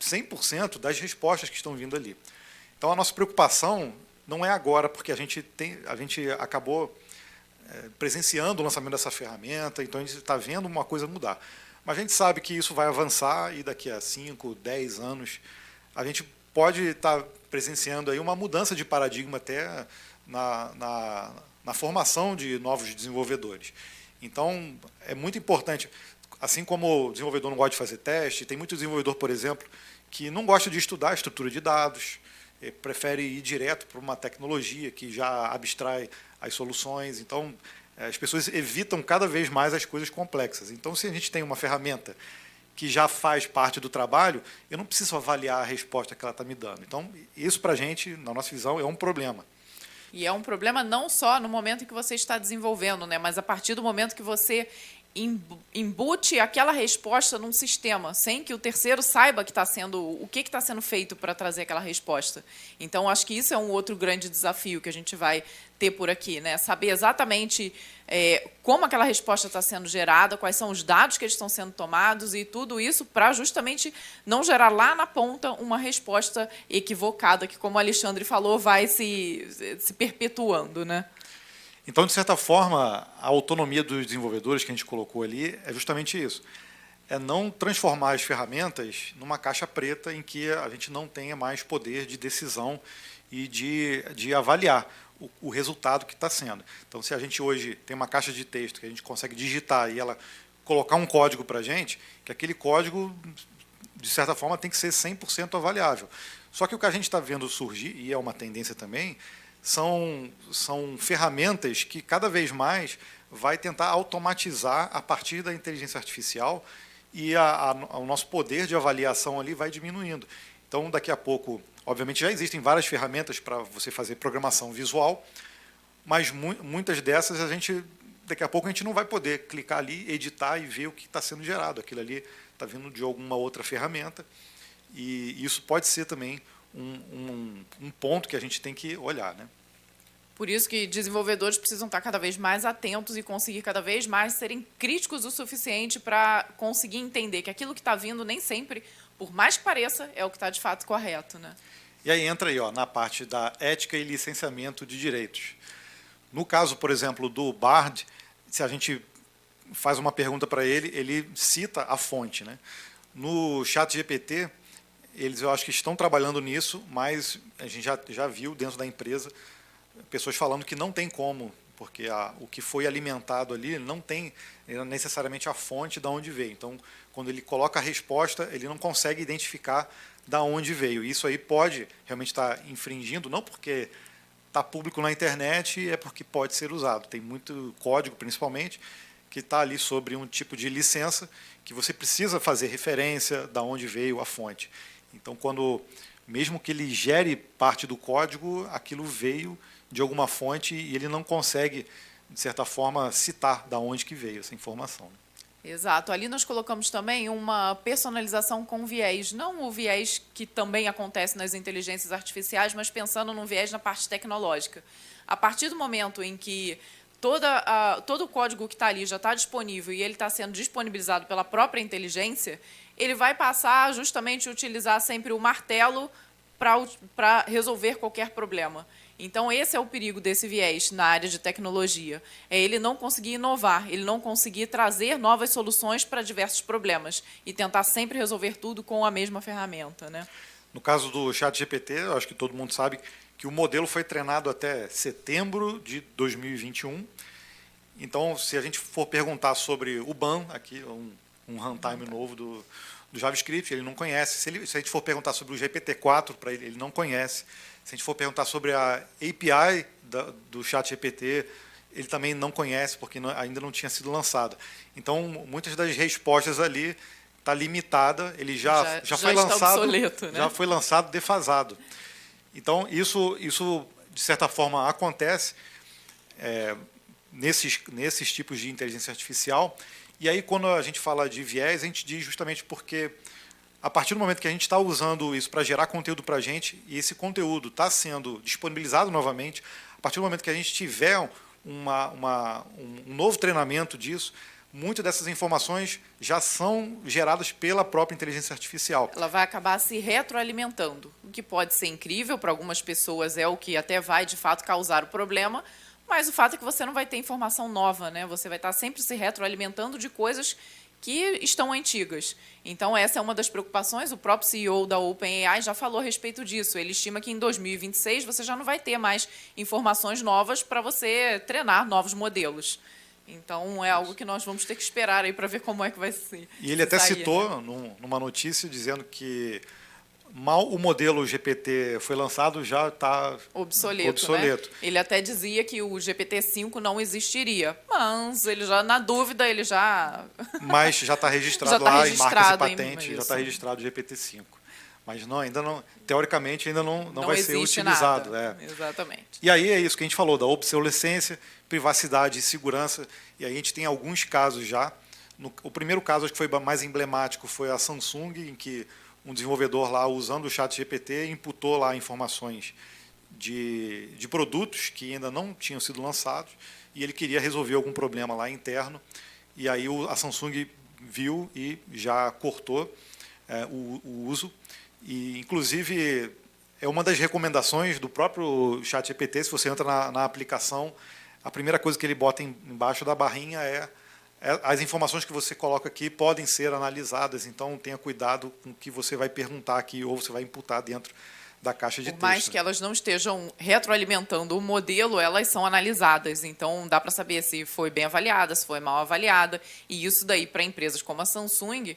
100% das respostas que estão vindo ali. Então, a nossa preocupação não é agora, porque a gente acabou presenciando o lançamento dessa ferramenta, então a gente está vendo uma coisa mudar. Mas a gente sabe que isso vai avançar e daqui a 5, 10 anos a gente pode estar presenciando aí uma mudança de paradigma até na formação de novos desenvolvedores. Então, é muito importante, assim como o desenvolvedor não gosta de fazer teste, tem muito desenvolvedor, por exemplo, que não gosta de estudar a estrutura de dados, prefere ir direto para uma tecnologia que já abstrai as soluções. Então, as pessoas evitam cada vez mais as coisas complexas. Então, se a gente tem uma ferramenta que já faz parte do trabalho, eu não preciso avaliar a resposta que ela está me dando. Então, isso, para a gente, na nossa visão, é um problema. E é um problema não só no momento em que você está desenvolvendo, né, mas a partir do momento que você embute aquela resposta num sistema, sem que o terceiro saiba o que está sendo feito para trazer aquela resposta. Então, acho que isso é um outro grande desafio que a gente vai ter por aqui, né? Saber exatamente como aquela resposta está sendo gerada, quais são os dados que eles estão sendo tomados e tudo isso para justamente não gerar lá na ponta uma resposta equivocada, que, como o Alexandre falou, vai se perpetuando, né? Então, de certa forma, a autonomia dos desenvolvedores que a gente colocou ali é justamente isso. É não transformar as ferramentas numa caixa preta em que a gente não tenha mais poder de decisão e de avaliar o resultado que está sendo. Então, se a gente hoje tem uma caixa de texto que a gente consegue digitar e ela colocar um código para a gente, que aquele código, de certa forma, tem que ser 100% avaliável. Só que o que a gente está vendo surgir, e é uma tendência também, são ferramentas que cada vez mais vai tentar automatizar a partir da inteligência artificial e o nosso poder de avaliação ali vai diminuindo. Então, daqui a pouco, obviamente, já existem várias ferramentas para você fazer programação visual, mas muitas dessas daqui a pouco a gente não vai poder clicar ali, editar e ver o que está sendo gerado. Aquilo ali está vindo de alguma outra ferramenta e isso pode ser também um ponto que a gente tem que olhar, né? Por isso que desenvolvedores precisam estar cada vez mais atentos e conseguir cada vez mais serem críticos o suficiente para conseguir entender que aquilo que está vindo nem sempre, por mais que pareça, é o que está de fato correto, né? E aí entra aí, na parte da ética e licenciamento de direitos. No caso, por exemplo, do Bard, se a gente faz uma pergunta para ele, ele cita a fonte, né? No ChatGPT, eu acho que estão trabalhando nisso, mas a gente já viu dentro da empresa pessoas falando que não tem como, porque o que foi alimentado ali não tem necessariamente a fonte de onde veio. Então, quando ele coloca a resposta, ele não consegue identificar de onde veio. Isso aí pode realmente estar infringindo, não porque está público na internet, é porque pode ser usado. Tem muito código, principalmente, que está ali sobre um tipo de licença que você precisa fazer referência de onde veio a fonte. Então, mesmo que ele gere parte do código, aquilo veio de alguma fonte e ele não consegue, de certa forma, citar de onde que veio essa informação. Exato. Ali nós colocamos também uma personalização com viés. Não o viés que também acontece nas inteligências artificiais, mas pensando num viés na parte tecnológica. A partir do momento em que todo o código que está ali já está disponível e ele está sendo disponibilizado pela própria inteligência, ele vai passar justamente a utilizar sempre o martelo para resolver qualquer problema. Então, esse é o perigo desse viés na área de tecnologia. É ele não conseguir inovar, ele não conseguir trazer novas soluções para diversos problemas e tentar sempre resolver tudo com a mesma ferramenta, né? No caso do ChatGPT, eu acho que todo mundo sabe que o modelo foi treinado até setembro de 2021. Então, se a gente for perguntar sobre o BAN, aqui, um runtime novo do JavaScript, ele não conhece. Se a gente for perguntar sobre o GPT-4, para ele não conhece. Se a gente for perguntar sobre a API do ChatGPT, ele também não conhece, porque ainda não tinha sido lançada. Então, muitas das respostas ali está limitada, ele já foi lançado, obsoleto, né? já foi lançado defasado. Então, isso de certa forma acontece nesses tipos de inteligência artificial. E aí, quando a gente fala de viés, a gente diz justamente porque a partir do momento que a gente está usando isso para gerar conteúdo para a gente, e esse conteúdo está sendo disponibilizado novamente, a partir do momento que a gente tiver um novo treinamento disso, muitas dessas informações já são geradas pela própria inteligência artificial. Ela vai acabar se retroalimentando, o que pode ser incrível para algumas pessoas, é o que até vai, de fato, causar o problema, mas o fato é que você não vai ter informação nova, né? Você vai estar sempre se retroalimentando de coisas que estão antigas. Então, essa é uma das preocupações. O próprio CEO da OpenAI já falou a respeito disso. Ele estima que em 2026 você já não vai ter mais informações novas para você treinar novos modelos. Então, é algo que nós vamos ter que esperar aí para ver como é que vai ser. E ele até citou, numa notícia, dizendo que mal o modelo GPT foi lançado, já está obsoleto. Né? Ele até dizia que o GPT-5 não existiria, mas ele já, na dúvida, ele já... Mas já está registrado lá em marcas e patentes, já está registrado o GPT-5. Mas ainda não, teoricamente, ainda não vai ser utilizado. Exatamente. E aí é isso que a gente falou, da obsolescência, privacidade e segurança. E aí a gente tem alguns casos já. O primeiro caso, acho que foi mais emblemático, foi a Samsung, em que um desenvolvedor lá, usando o ChatGPT, imputou lá informações de produtos que ainda não tinham sido lançados, e ele queria resolver algum problema lá interno, e aí a Samsung viu e já cortou o uso. E, inclusive, é uma das recomendações do próprio ChatGPT. Se você entra na aplicação, a primeira coisa que ele bota embaixo da barrinha as informações que você coloca aqui podem ser analisadas, então tenha cuidado com o que você vai perguntar aqui ou você vai imputar dentro da caixa de texto. Por mais que elas não estejam retroalimentando o modelo, elas são analisadas, então dá para saber se foi bem avaliada, se foi mal avaliada, e isso daí para empresas como a Samsung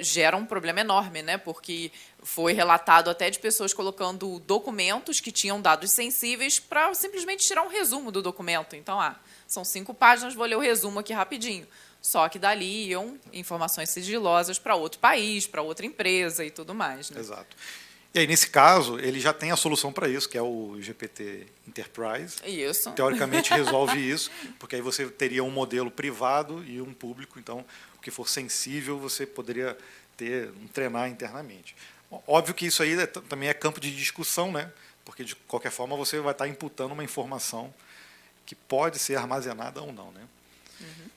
gera um problema enorme, né? Porque foi relatado até de pessoas colocando documentos que tinham dados sensíveis para simplesmente tirar um resumo do documento. Então, são 5 páginas, vou ler o resumo aqui rapidinho. Só que dali iam informações sigilosas para outro país, para outra empresa e tudo mais. Né? Exato. E aí, nesse caso, ele já tem a solução para isso, que é o GPT Enterprise. Isso. Teoricamente, resolve isso, porque aí você teria um modelo privado e um público. Então, o que for sensível, você poderia treinar internamente. Óbvio que isso aí também é campo de discussão, né? Porque, de qualquer forma, você vai estar imputando uma informação que pode ser armazenada ou não. Né? Uhum.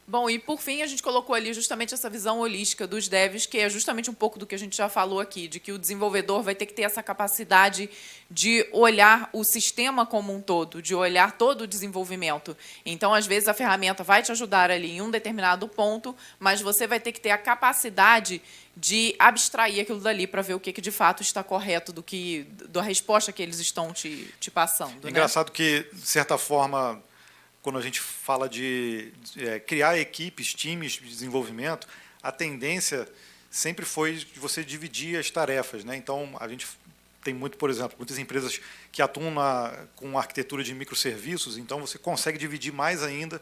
Bom, e por fim, a gente colocou ali justamente essa visão holística dos devs, que é justamente um pouco do que a gente já falou aqui, de que o desenvolvedor vai ter que ter essa capacidade de olhar o sistema como um todo, de olhar todo o desenvolvimento. Então, às vezes, a ferramenta vai te ajudar ali em um determinado ponto, mas você vai ter que ter a capacidade de abstrair aquilo dali para ver o que de fato está correto da resposta que eles estão te passando. É engraçado que, de certa forma, quando a gente fala de criar equipes, times de desenvolvimento, a tendência sempre foi de você dividir as tarefas. Né? Então, a gente tem por exemplo, muitas empresas que atuam com arquitetura de microserviços, então você consegue dividir mais ainda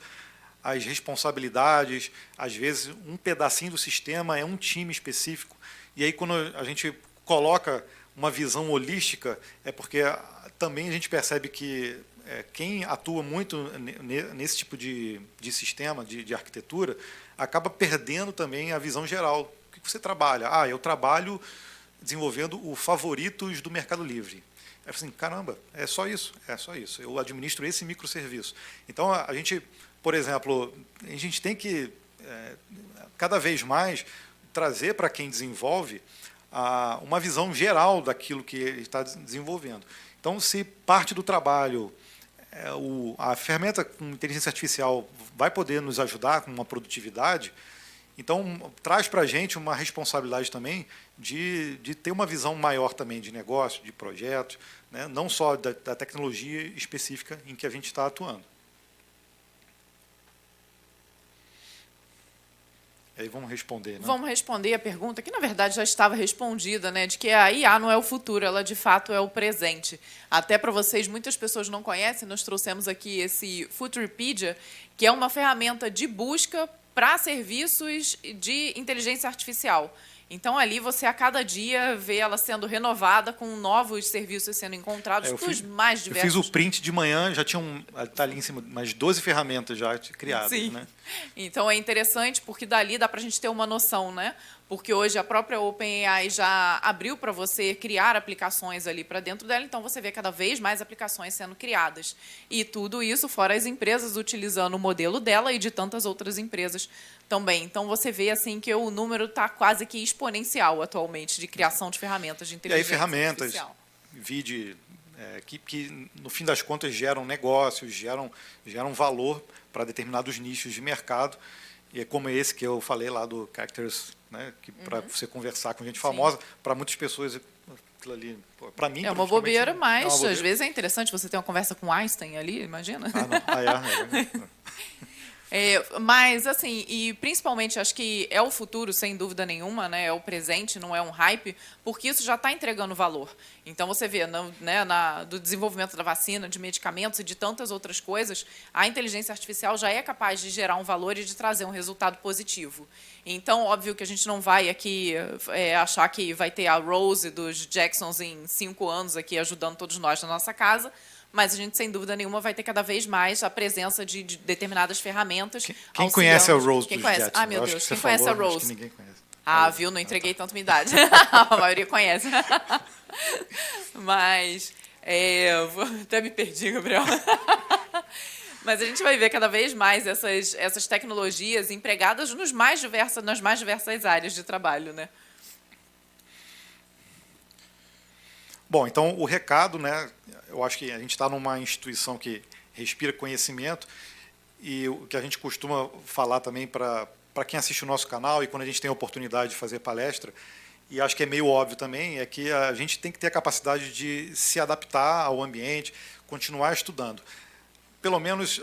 as responsabilidades. Às vezes, um pedacinho do sistema é um time específico. E aí, quando a gente coloca uma visão holística, é porque também a gente percebe que quem atua muito nesse tipo de sistema, de arquitetura, acaba perdendo também a visão geral. O que você trabalha? Eu trabalho desenvolvendo o favoritos do Mercado Livre. É assim, caramba, é só isso. Eu administro esse microserviço. Então, a gente, por exemplo, a gente tem que, cada vez mais, trazer para quem desenvolve uma visão geral daquilo que ele está desenvolvendo. Então, se parte do trabalho, a ferramenta com inteligência artificial vai poder nos ajudar com uma produtividade, então traz para a gente uma responsabilidade também de ter uma visão maior também de negócio, de projetos, né? Não só da tecnologia específica em que a gente está atuando. E aí vamos responder, né? Vamos responder a pergunta, que na verdade já estava respondida, né? De que a IA não é o futuro, ela de fato é o presente. Até para vocês, muitas pessoas não conhecem, nós trouxemos aqui esse Futuripedia, que é uma ferramenta de busca para serviços de inteligência artificial. Então, ali você, a cada dia, vê ela sendo renovada com novos serviços sendo encontrados dos mais diversos. Eu fiz o print de manhã, já tinha tá ali em cima, mais 12 ferramentas já criadas. Sim. Né? Então, é interessante porque dali dá para a gente ter uma noção, né? Porque hoje a própria OpenAI já abriu para você criar aplicações ali para dentro dela, então você vê cada vez mais aplicações sendo criadas. E tudo isso fora as empresas utilizando o modelo dela e de tantas outras empresas também. Então, você vê assim que o número está quase que exponencial atualmente de criação de ferramentas de inteligência ferramentas, artificial. vide, que, no fim das contas, geram negócios, geram valor para determinados nichos de mercado. E é como esse que eu falei lá do Characters, né, que para você conversar com gente famosa, para muitas pessoas, aquilo ali, para mim... É uma bobeira, mas uma bobeira. Às vezes é interessante você ter uma conversa com Einstein ali, imagina. Mas, assim, e principalmente acho que é o futuro, sem dúvida nenhuma, né? É o presente, não é um hype, porque isso já está entregando valor. Então, você vê, do desenvolvimento da vacina, de medicamentos e de tantas outras coisas, a inteligência artificial já é capaz de gerar um valor e de trazer um resultado positivo. Então, óbvio que a gente não vai aqui achar que vai ter a Rose dos Jacksons em 5 anos aqui ajudando todos nós na nossa casa, mas a gente, sem dúvida nenhuma, vai ter cada vez mais a presença de determinadas ferramentas. Quem conhece a Rose dos conhece? Jetsons? Ah, meu Deus, quem conhece a Rose? Acho que ninguém conhece. Ah, viu? Não entreguei tanto minha idade. A maioria conhece. Mas, até me perdi, Gabriel. Mas a gente vai ver cada vez mais essas tecnologias empregadas nas mais diversas áreas de trabalho, né? Bom, então o recado, né? Eu acho que a gente está numa instituição que respira conhecimento e o que a gente costuma falar também para quem assiste o nosso canal e quando a gente tem a oportunidade de fazer palestra, e acho que é meio óbvio também, é que a gente tem que ter a capacidade de se adaptar ao ambiente, continuar estudando. Pelo menos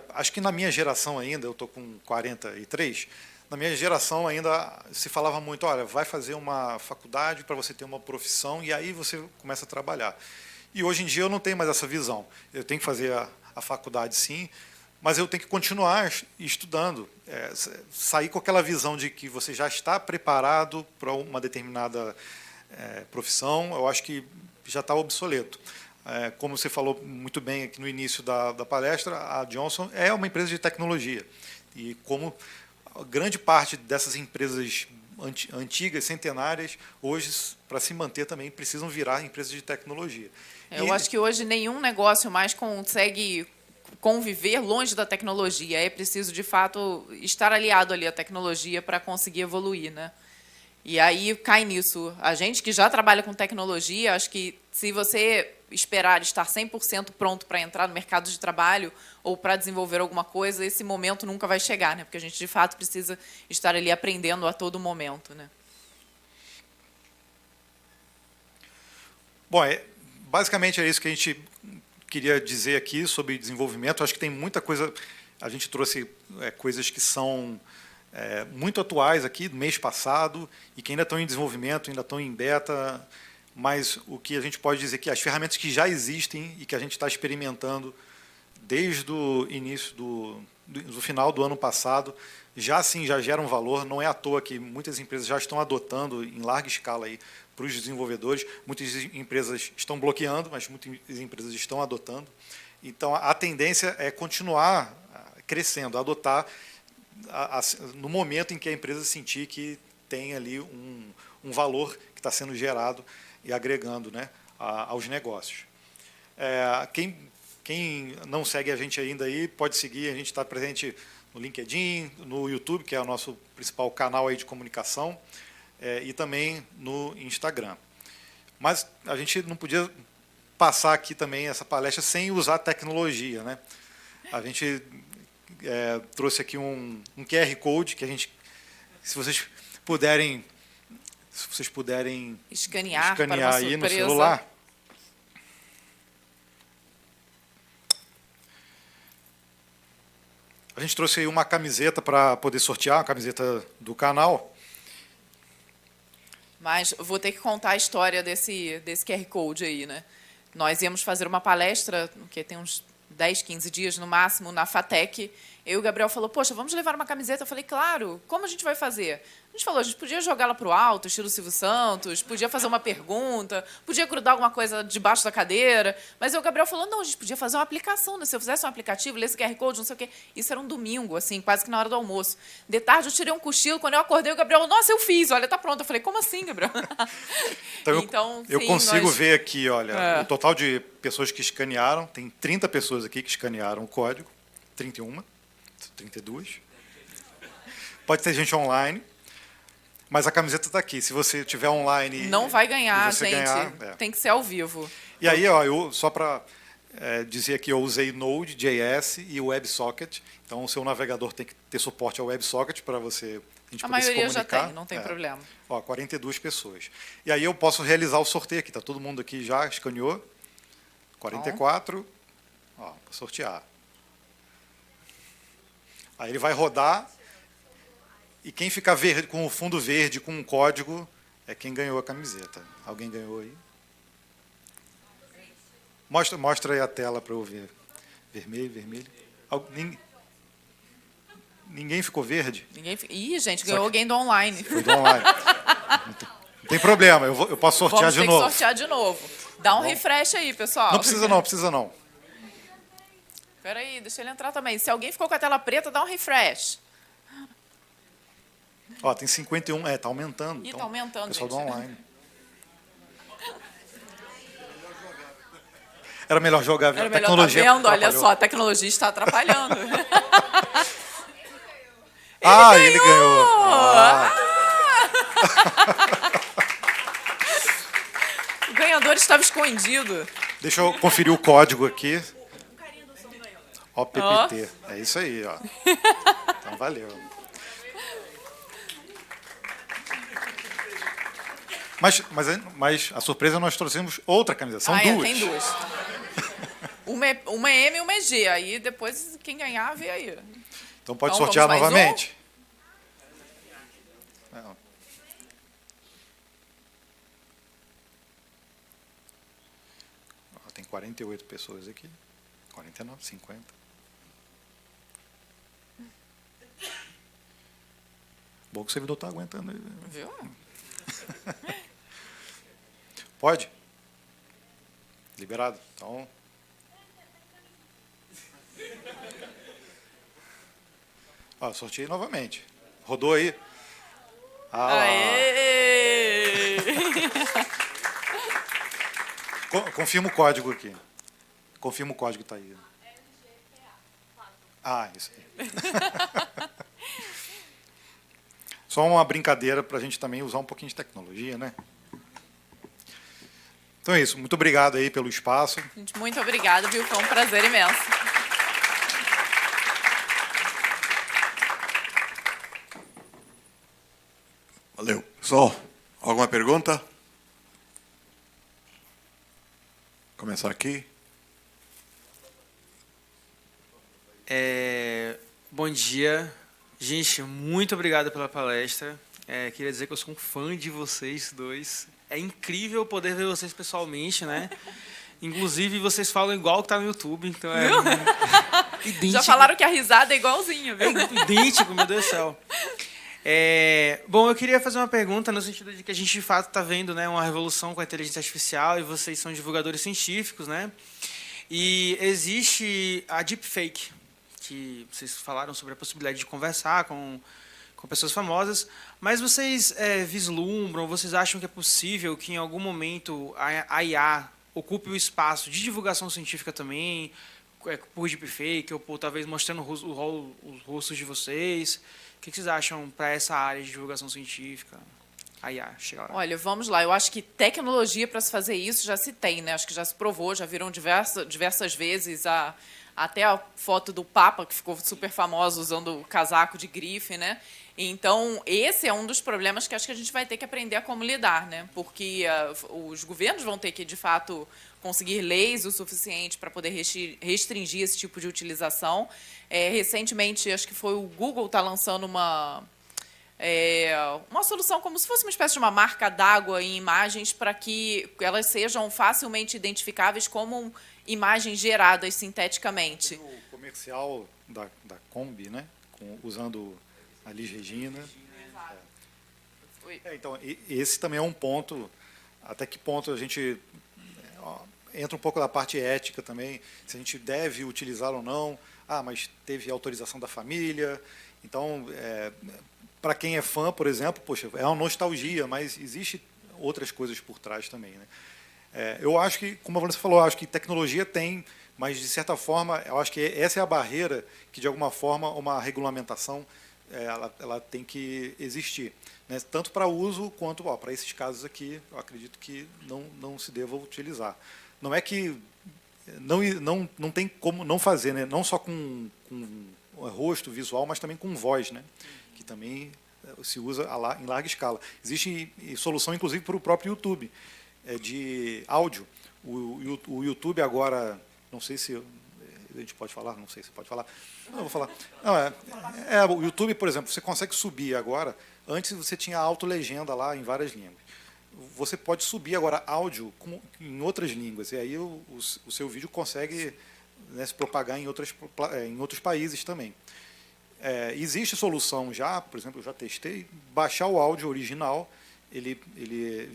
acho que na minha geração ainda, eu estou com 43, na minha geração ainda se falava muito, olha, vai fazer uma faculdade para você ter uma profissão e aí você começa a trabalhar. E hoje em dia eu não tenho mais essa visão. Eu tenho que fazer a faculdade, sim, mas eu tenho que continuar estudando. Sair com aquela visão de que você já está preparado para uma determinada profissão, eu acho que já está obsoleto. Como você falou muito bem aqui no início da palestra, a Johnson é uma empresa de tecnologia. E como grande parte dessas empresas antigas, centenárias, hoje, para se manter também, precisam virar empresas de tecnologia. Eu acho que hoje nenhum negócio mais consegue conviver longe da tecnologia. É preciso, de fato, estar aliado ali à tecnologia para conseguir evoluir, né? E aí cai nisso. A gente que já trabalha com tecnologia, acho que se você esperar estar 100% pronto para entrar no mercado de trabalho ou para desenvolver alguma coisa, esse momento nunca vai chegar, né? Porque a gente, de fato, precisa estar ali aprendendo a todo momento, né? Bom, basicamente é isso que a gente queria dizer aqui sobre desenvolvimento. Acho que tem muita coisa, a gente trouxe coisas que são muito atuais aqui, do mês passado, e que ainda estão em desenvolvimento, ainda estão em beta, mas o que a gente pode dizer é que as ferramentas que já existem e que a gente está experimentando desde o início do final do ano passado, já geram valor. Não é à toa que muitas empresas já estão adotando em larga escala aí para os desenvolvedores. Muitas empresas estão bloqueando, mas muitas empresas estão adotando. Então, a tendência é continuar crescendo, adotar no momento em que a empresa sentir que tem ali um valor que está sendo gerado e agregando, né, aos negócios. Quem não segue a gente ainda aí, pode seguir. A gente está presente no LinkedIn, no YouTube, que é o nosso principal canal aí de comunicação, e também no Instagram. Mas a gente não podia passar aqui também essa palestra sem usar tecnologia, né? A gente trouxe aqui um QR Code que a gente, se vocês puderem escanear aí no celular. A gente trouxe aí uma camiseta para poder sortear, uma camiseta do canal. Mas vou ter que contar a história desse QR Code aí, né? Nós íamos fazer uma palestra, que tem uns 10, 15 dias no máximo, na FATEC. Eu e o Gabriel falou, poxa, vamos levar uma camiseta? Eu falei, claro, como a gente vai fazer? A gente falou, a gente podia jogá-la para o alto, estilo Silvio Santos, podia fazer uma pergunta, podia grudar alguma coisa debaixo da cadeira. Mas aí o Gabriel falou, não, a gente podia fazer uma aplicação, né? Se eu fizesse um aplicativo, lesse QR Code, não sei o quê. Isso era um domingo, assim, quase que na hora do almoço. De tarde eu tirei um cochilo, quando eu acordei, o Gabriel, nossa, eu fiz, olha, tá pronto. Eu falei, como assim, Gabriel? Então, eu sim, consigo ver aqui, olha, o total de pessoas que escanearam, tem 30 pessoas aqui que escanearam o código, 31, 32. Pode ter gente online, mas a camiseta está aqui. Se você estiver online... Não vai ganhar, você gente. ganhar, Tem que ser ao vivo. E aí, ó, eu, só para dizer aqui, eu usei Node.js e o WebSocket. Então, o seu navegador tem que ter suporte ao WebSocket para você... A maioria já tem, não tem problema. Ó, 42 pessoas. E aí eu posso realizar o sorteio aqui. Está todo mundo aqui já escaneou. 44. Ó, para sortear. Aí ele vai rodar e quem ficar verde, com o fundo verde, com um código, é quem ganhou a camiseta. Alguém ganhou aí? Mostra aí a tela para eu ver. Vermelho, vermelho. Ninguém ficou verde? Ih, gente, ganhou alguém do online. Foi do online. Não tem problema, eu posso sortear de novo. Vamos ter que sortear de novo. Dá um refresh aí, pessoal. Não precisa não, precisa não. Espera aí, deixa ele entrar também. Se alguém ficou com a tela preta, dá um refresh. Ó, tem 51, tá aumentando. Ih, então, tá aumentando, pessoal gente. do online. Era melhor jogar, Era a melhor, tecnologia. tá vendo? Olha atrapalhou. só, a tecnologia está atrapalhando. Ele ganhou. O ganhador estava escondido. Deixa eu conferir o código aqui. OPPT. É isso aí, ó. Então, valeu. Mas a surpresa, nós trouxemos outra camiseta. São duas. Tem duas. Uma é M e uma é G. Aí depois, quem ganhar, vê aí. Então pode Então, sortear vamos mais novamente. Não. Ó, tem 48 pessoas aqui. 49, 50. Bom que o servidor está aguentando aí. Viu? Pode? Liberado. Então. Ó, sorteei novamente. Rodou aí. Aê! Confirma o código aqui. Confirma o código que está aí. Isso aí. Só uma brincadeira para a gente também usar um pouquinho de tecnologia, né? Então é isso. Muito obrigado aí pelo espaço. Gente, muito obrigada, viu? Foi um prazer imenso. Valeu. Pessoal, alguma pergunta? Começar aqui. Bom dia. Gente, muito obrigado pela palestra. Queria dizer que eu sou um fã de vocês dois. É incrível poder ver vocês pessoalmente, né? Inclusive, vocês falam igual que tá no YouTube, então é idêntico. Já falaram que a risada é igualzinha, viu? Idêntico, meu Deus do céu. Bom, eu queria fazer uma pergunta no sentido de que a gente, de fato, está vendo, né, uma revolução com a inteligência artificial e vocês são divulgadores científicos, né? E existe a deepfake, que vocês falaram sobre a possibilidade de conversar com pessoas famosas, mas vocês vislumbram, vocês acham que é possível que em algum momento a IA ocupe o espaço de divulgação científica também, por deepfake, ou por talvez mostrando os rostos de vocês? O que vocês acham para essa área de divulgação científica? A IA, chega lá. Olha, vamos lá. Eu acho que tecnologia para se fazer isso já se tem, né? Acho que já se provou, já viram diversas vezes até a foto do Papa, que ficou super famosa usando o casaco de grife, né? Então, esse é um dos problemas que acho que a gente vai ter que aprender a como lidar, né? Porque os governos vão ter que, de fato, conseguir leis o suficiente para poder restringir esse tipo de utilização. Recentemente, acho que foi o Google está lançando uma solução como se fosse uma espécie de uma marca d'água em imagens para que elas sejam facilmente identificáveis como imagens geradas sinteticamente. O comercial da Kombi, né? Usando a Liz Regina. Então, esse também é um ponto, até que ponto a gente entra um pouco da parte ética também, se a gente deve utilizar ou não. Mas teve autorização da família. Então, para quem é fã, por exemplo, poxa, é uma nostalgia, mas existe outras coisas por trás também, né? Eu acho que, como a Vanessa falou, eu acho que tecnologia tem, mas, de certa forma, eu acho que essa é a barreira que, de alguma forma, uma regulamentação ela tem que existir, né? Tanto para uso quanto para esses casos aqui, eu acredito que não se deva utilizar. Não é que não tem como não fazer, né? Não só com rosto visual, mas também com voz, né? Que também se usa em larga escala. Existe solução, inclusive, para o próprio YouTube, de áudio. O YouTube agora, não sei se a gente pode falar, não sei se pode falar. Não, vou falar. Não, o YouTube, por exemplo, você consegue subir agora. Antes você tinha autolegenda lá em várias línguas. Você pode subir agora áudio em outras línguas, e aí o seu vídeo consegue, né, se propagar em outros países também. Existe solução já, por exemplo, eu já testei, baixar o áudio original, ele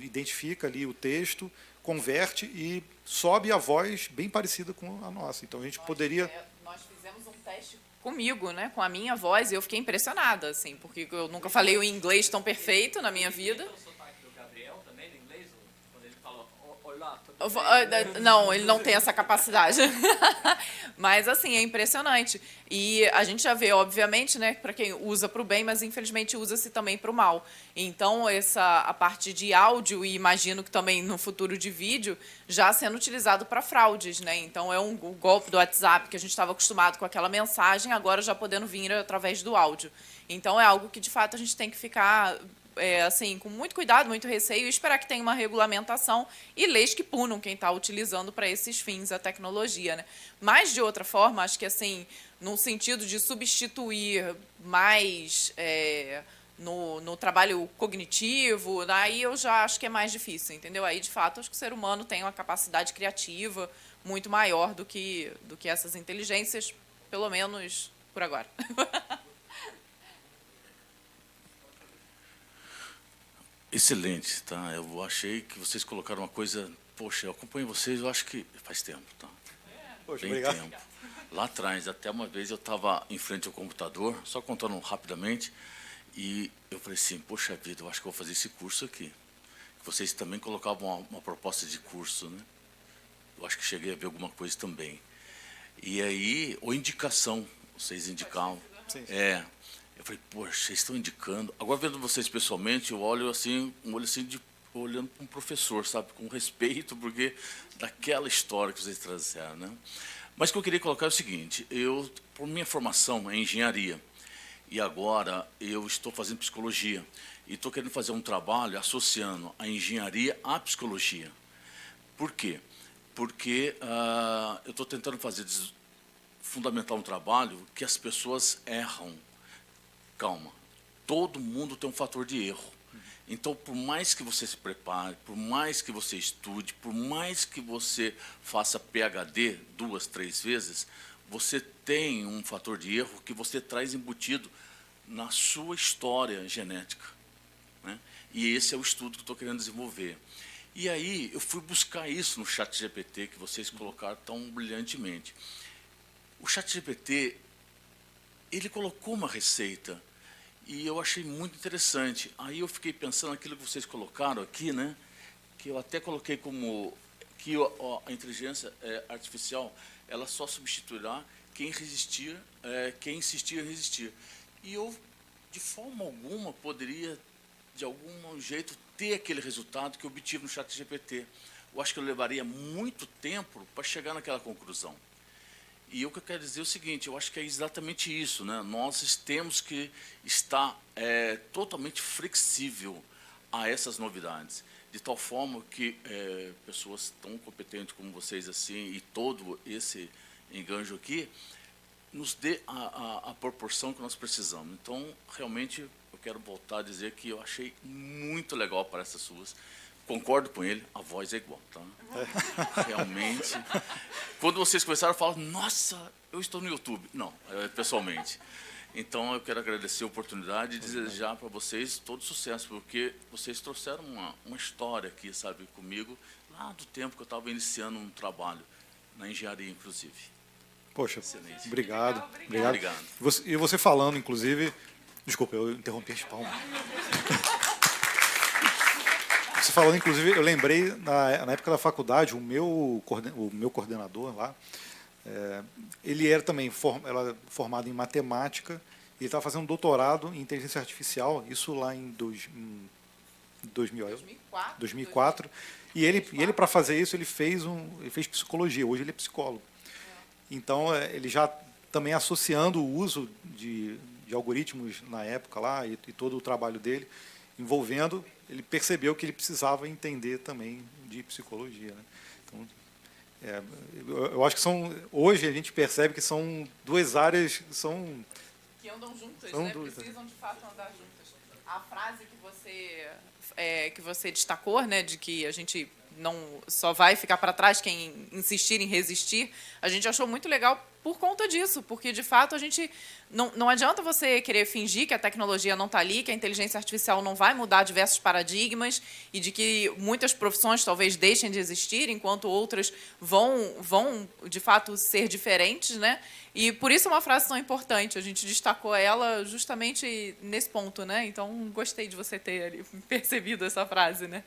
identifica ali o texto, converte e sobe a voz bem parecida com a nossa. Então a gente poderia... Nós fizemos um teste comigo, né, com a minha voz, e eu fiquei impressionada, assim, porque eu nunca falei o inglês tão perfeito na minha vida. Não, ele não tem essa capacidade. Mas, assim, é impressionante. E a gente já vê, obviamente, né, para quem usa para o bem, mas, infelizmente, usa-se também para o mal. Então, a parte de áudio, e imagino que também no futuro de vídeo, já sendo utilizado para fraudes, né? Então, o golpe do WhatsApp, que a gente estava acostumado com aquela mensagem, agora já podendo vir através do áudio. Então, é algo que, de fato, a gente tem que ficar... assim, com muito cuidado, muito receio, e esperar que tenha uma regulamentação e leis que punam quem está utilizando para esses fins a tecnologia, né? Mas, de outra forma, acho que, assim, no sentido de substituir mais no trabalho cognitivo, aí eu já acho que é mais difícil, entendeu? Aí, de fato, acho que o ser humano tem uma capacidade criativa muito maior do que essas inteligências, pelo menos por agora. Excelente, tá? Eu achei que vocês colocaram uma coisa... Poxa, eu acompanho vocês, eu acho que faz tempo, tá? Poxa, bem obrigado. tempo. Lá atrás, até uma vez eu estava em frente ao computador, só contando rapidamente, e eu falei assim, poxa vida, eu acho que eu vou fazer esse curso aqui. Vocês também colocavam uma proposta de curso, né? Eu acho que cheguei a ver alguma coisa também. E aí, ou indicação, vocês indicavam. Sim. Eu falei, poxa, vocês estão indicando. Agora, vendo vocês pessoalmente, eu olho assim, olhando para um professor, sabe, com respeito, porque daquela história que vocês trouxeram, né? Mas o que eu queria colocar é o seguinte, por minha formação é engenharia, e agora eu estou fazendo psicologia, e estou querendo fazer um trabalho associando a engenharia à psicologia. Por quê? Porque eu estou tentando fundamentar um trabalho que as pessoas erram. Calma, todo mundo tem um fator de erro. Então, por mais que você se prepare, por mais que você estude, por mais que você faça PhD 2, 3 vezes, você tem um fator de erro que você traz embutido na sua história genética, né? E esse é o estudo que estou querendo desenvolver. E aí, eu fui buscar isso no ChatGPT, que vocês colocaram tão brilhantemente. O ChatGPT, ele colocou uma receita e eu achei muito interessante. Aí eu fiquei pensando naquilo que vocês colocaram aqui, né? Que eu até coloquei como que a inteligência artificial ela só substituirá quem insistir em resistir. E eu, de forma alguma, poderia, de algum jeito, ter aquele resultado que eu obtive no ChatGPT. Eu acho que eu levaria muito tempo para chegar naquela conclusão. E o que eu quero dizer é o seguinte, eu acho que é exatamente isso, né? Nós temos que estar totalmente flexível a essas novidades. de tal forma que pessoas tão competentes como vocês assim e todo esse enganjo aqui nos dê a proporção que nós precisamos. Então, realmente, eu quero voltar a dizer que eu achei muito legal a palestra suas. Concordo com ele, a voz é igual, tá? Realmente. Quando vocês começaram a falar, nossa, eu estou no YouTube. Não, pessoalmente. Então, eu quero agradecer a oportunidade e desejar para vocês todo sucesso, porque vocês trouxeram uma história aqui, sabe, comigo, lá do tempo que eu estava iniciando um trabalho, na engenharia, inclusive. Poxa, Excelente. obrigado. Obrigado. E você falando, inclusive... Desculpa, eu interrompi a palmas. Você falando, inclusive, eu lembrei, na época da faculdade, o meu coordenador lá, ele era também formado em matemática, e ele estava fazendo um doutorado em inteligência artificial, isso lá em 2004. E ele para fazer isso, ele fez psicologia, hoje ele é psicólogo. Então, ele já também associando o uso de algoritmos na época lá, e todo o trabalho dele, envolvendo, ele percebeu que ele precisava entender também de psicologia, né? Então, eu acho que hoje a gente percebe que são duas áreas que andam juntas, são né? duas, Precisam de fato andar juntas. A frase que você destacou, né, de que a gente não só vai ficar para trás quem insistir em resistir, a gente achou muito legal por conta disso, porque de fato a gente não adianta você querer fingir que a tecnologia não está ali, que a inteligência artificial não vai mudar diversos paradigmas e de que muitas profissões talvez deixem de existir, enquanto outras vão de fato ser diferentes, né? E por isso é uma frase tão importante. A gente destacou ela justamente nesse ponto, né? Então gostei de você ter ali percebido essa frase, né?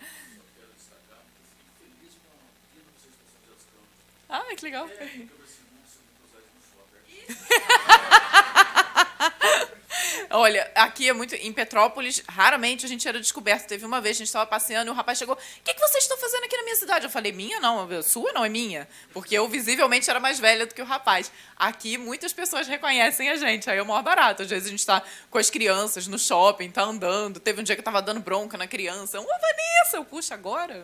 Ah, que legal. Olha, aqui é muito... Em Petrópolis, raramente a gente era descoberto. Teve uma vez, a gente estava passeando e o rapaz chegou... O que vocês estão fazendo aqui na minha cidade? Eu falei, minha não, sua não é minha. Porque eu visivelmente era mais velha do que o rapaz. Aqui, muitas pessoas reconhecem a gente. Aí é o maior barato. Às vezes a gente está com as crianças no shopping, está andando. Teve um dia que eu estava dando bronca na criança. Vanessa! Eu, puxa, agora?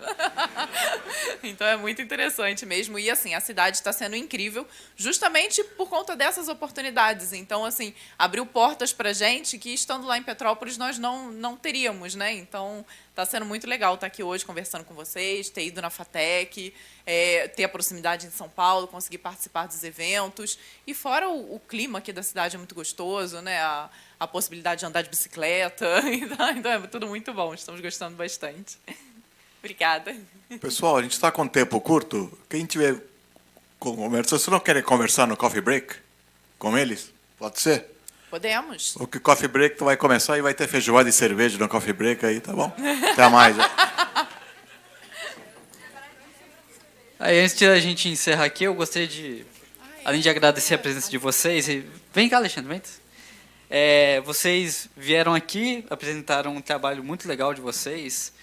Então é muito interessante mesmo. E, assim, a cidade está sendo incrível justamente por conta dessas oportunidades. Então, assim, abriu portas para a gente que, estando lá em Petrópolis, nós não teríamos, né? Então, está sendo muito legal estar aqui hoje conversando com vocês, ter ido na FATEC, ter a proximidade em São Paulo, conseguir participar dos eventos. E fora o clima aqui da cidade é muito gostoso, né? A possibilidade de andar de bicicleta. Então, é tudo muito bom. Estamos gostando bastante. Obrigada. Pessoal, a gente está com tempo curto. Quem tiver conversa, vocês não querem conversar no coffee break com eles? Pode ser? Podemos. O coffee break vai começar e vai ter feijoada e cerveja no coffee break aí, tá bom? Até mais. Aí, antes de a gente encerrar aqui, eu gostaria de, além de agradecer a presença de vocês, vem cá, Alexandre, vem. Vocês vieram aqui, apresentaram um trabalho muito legal de vocês,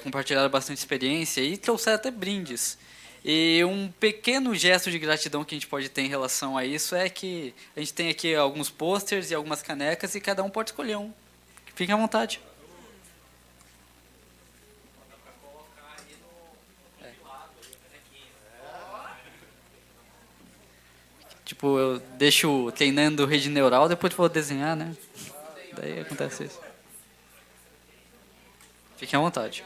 compartilharam bastante experiência e trouxeram até brindes. E um pequeno gesto de gratidão que a gente pode ter em relação a isso é que a gente tem aqui alguns posters e algumas canecas e cada um pode escolher um. Fiquem à vontade. Tipo, eu deixo treinando rede neural, depois vou desenhar, né? Daí acontece isso. Fiquem à vontade.